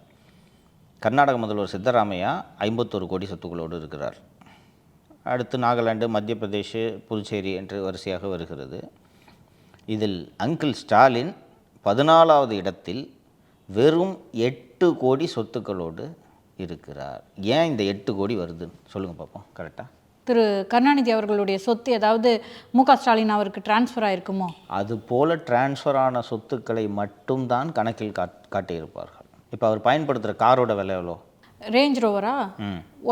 கர்நாடக முதல்வர் சித்தராமையா 51 கோடி சொத்துக்களோடு இருக்கிறார். அடுத்து நாகாலாந்து, மத்திய பிரதேஷ், புதுச்சேரி என்று வரிசையாக வருகிறது. இதில் அங்கிள் ஸ்டாலின் 14வது இடத்தில் வெறும் 8 கோடி சொத்துக்களோடு இருக்கிறார். ஏன் இந்த 8 கோடி வருதுன்னு சொல்லுங்கள் பார்ப்போம். கரெக்டாக திரு கருணாநிதி அவர்களுடைய சொத்து ஏதாவது மு.க. ஸ்டாலின் அவருக்கு டிரான்ஸ்ஃபர் ஆகிருக்குமோ? அது போல் டிரான்ஸ்ஃபர் ஆன சொத்துக்களை மட்டும்தான் கணக்கில் காட்டியிருப்பார்கள். இப்போ அவர் பயன்படுத்துகிற காரோட விலை எவ்வளோ? ரேஞ்ச் ரோவரா?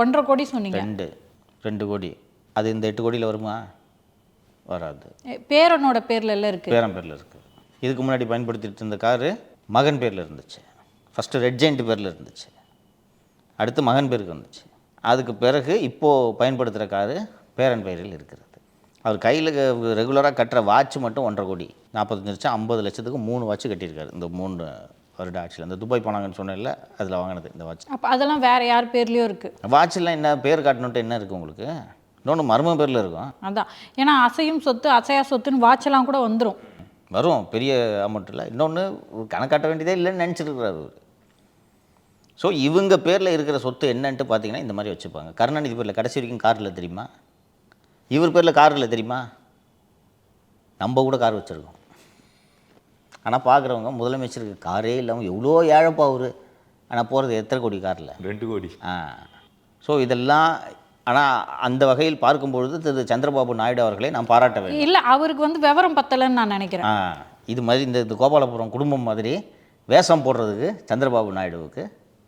1.5 கோடி சொன்னீங்க. 2 கோடி. அது இந்த 8 கோடியில் வருமா? வராது. பேரனோட பேரில் எல்லாம் இருக்குது. பேரன் பேரில் இருக்குது. இதுக்கு முன்னாடி பயன்படுத்திட்டு இருந்த காரு மகன் பேரில் இருந்துச்சு. ஃபஸ்ட்டு ரெட் ஜெயிண்ட் பேரில் இருந்துச்சு, அடுத்து மகன் பேருக்கு வந்துச்சு. அதுக்கு பிறகு இப்போது பயன்படுத்துகிற காரு பேரன் பெயரில் இருக்கிறது. அவர் கையில் ரெகுலராக கட்டுற வாட்ச் மட்டும் 1.5 கோடி, 45 லட்சம், 50 லட்சத்துக்கு 3 வாட்ச் கட்டியிருக்காரு இந்த 3 வருட ஆட்சியில். அந்த துபாய் போனாங்கன்னு சொன்னேன்ல, அதில் வாங்கினது இந்த வாட்ச். அப்போ அதெல்லாம் வேறு யார் பேர்லேயும் இருக்குது? வாட்செல்லாம் என்ன பேர் காட்டணுன்ட்டு என்ன இருக்குது உங்களுக்கு? இன்னொன்று மர்ம பேரில் இருக்கும். அதான், ஏன்னா அசையும் சொத்து அசையா சொத்துன்னு வாட்செல்லாம் கூட வந்துடும். வரும், பெரிய அமௌண்ட் இல்லை. இன்னொன்று கணக்காட்ட வேண்டியதே இல்லைன்னு நினச்சிருக்கிறார் அவர். ஸோ இவங்க பேரில் இருக்கிற சொத்து என்னன்ட்டு பார்த்தீங்கன்னா இந்த மாதிரி வச்சுப்பாங்க. கருணாநிதி பேரில் கடைசி வரைக்கும் கார் இல்லை தெரியுமா? இவர் பேரில் கார் இல்லை தெரியுமா? நம்ம கூட கார் வச்சுருக்கோம். ஆனால் பார்க்குறவங்க முதலமைச்சருக்கு காரே இல்லாமல் எவ்வளோ ஏழப்பா அவர், ஆனால் போகிறது எத்தனை கோடி காரில்? 2 கோடி. ஸோ இதெல்லாம், ஆனால் அந்த வகையில் பார்க்கும்பொழுது திரு சந்திரபாபு நாயுடு அவர்களை நான் பாராட்ட வேண்டும். இல்லை, அவருக்கு வந்து விவரம் பத்தலைன்னு நான் நினைக்கிறேன். இது மாதிரி இந்த கோபாலபுரம் குடும்பம் மாதிரி வேஷம் போடுறதுக்கு சந்திரபாபு நாயுடுவுக்கு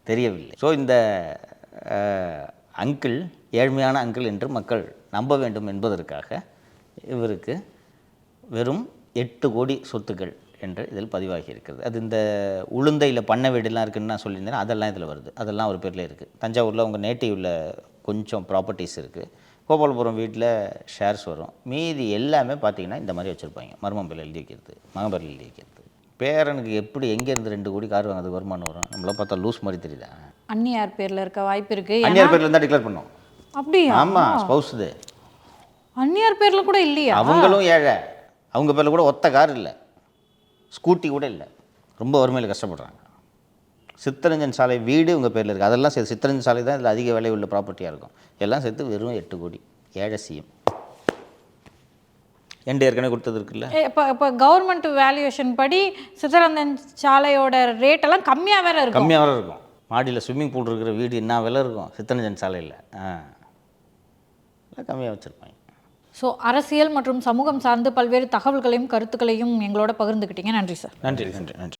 தெரியவில்லை. ஸோ இந்த அங்கிள் ஏழ்மையான அங்கிள் என்று மக்கள் நம்ப வேண்டும் என்பதற்காக இவருக்கு வெறும் 8 கோடி சொத்துக்கள் என்று இதில் பதிவாகி இருக்கிறது. அது இந்த உளுந்தையில் பண்ணை வீடுலாம் இருக்குதுன்னு நான் சொல்லியிருந்தேன், அதெல்லாம் இதில் வருது. அதெல்லாம் ஒரு பேரில் இருக்குது. தஞ்சாவூரில் உங்கள் நேட்டிவில் கொஞ்சம் ப்ராப்பர்ட்டிஸ் இருக்குது. கோபாலபுரம் வீட்டில் ஷேர்ஸ் வரும். மீதி எல்லாமே பார்த்திங்கன்னா இந்த மாதிரி வச்சுருப்பாங்க. மர்மம் பேரில் எழுதி வைக்கிறது, மகன் எழுதி வைக்கிறது. பேரனுக்கு எப்படி எங்கேருந்து 2 கோடி கார் வாங்குறதுக்கு வருமானம் வரும்? நம்மள பார்த்தா லூஸ் மாதிரி தெரியுதா? அந்நியார் பேரில் இருக்க வாய்ப்பு இருக்குது. அந்நியார் பேரில் இருந்தால் டிக்ளேர் பண்ணோம். அப்படியா? ஆமாம், ஸ்பௌஸ் இது. அந்நியார் பேர்ல கூட இல்லையா? அவங்களும் ஏழை, அவங்க பேரில் கூட ஒத்த கார் இல்லை, ஸ்கூட்டி கூட இல்லை, ரொம்ப வறுமையில் கஷ்டப்படுறாங்க. சித்தரஞ்சன் சாலை வீடு உங்கள் பேரில் இருக்குது, அதெல்லாம் சேர்த்து சித்தரஞ்சன் சாலை தான் இதில் அதிக விலை உள்ள ப்ராப்பர்ட்டியாக இருக்கும். எல்லாம் சேர்த்து வெறும் 8 கோடி. ஏழை சிஎம். என்கிட்ட ஏற்கனவே கொடுத்தது இருக்குல்ல. இப்போ கவர்மெண்ட் வேல்யூவேஷன் படி சித்தரஞ்சன் சாலையோட ரேட் எல்லாம் கம்மியாக வேற இருக்கும். கம்மியாக வேறு இருக்கும். மாடியில் ஸ்விம்மிங் பூல் இருக்கிற வீடு என்ன விலை இருக்கும் சித்தரஞ்சன் சாலையில்? கம்மியாக வச்சுருப்பாங்க. ஸோ அரசியல் மற்றும் சமூகம் சார்ந்து பல்வேறு தகவல்களையும் கருத்துக்களையும் எங்களோட பகிர்ந்துக்கிட்டீங்க. நன்றி சார். நன்றி நன்றி நன்றி.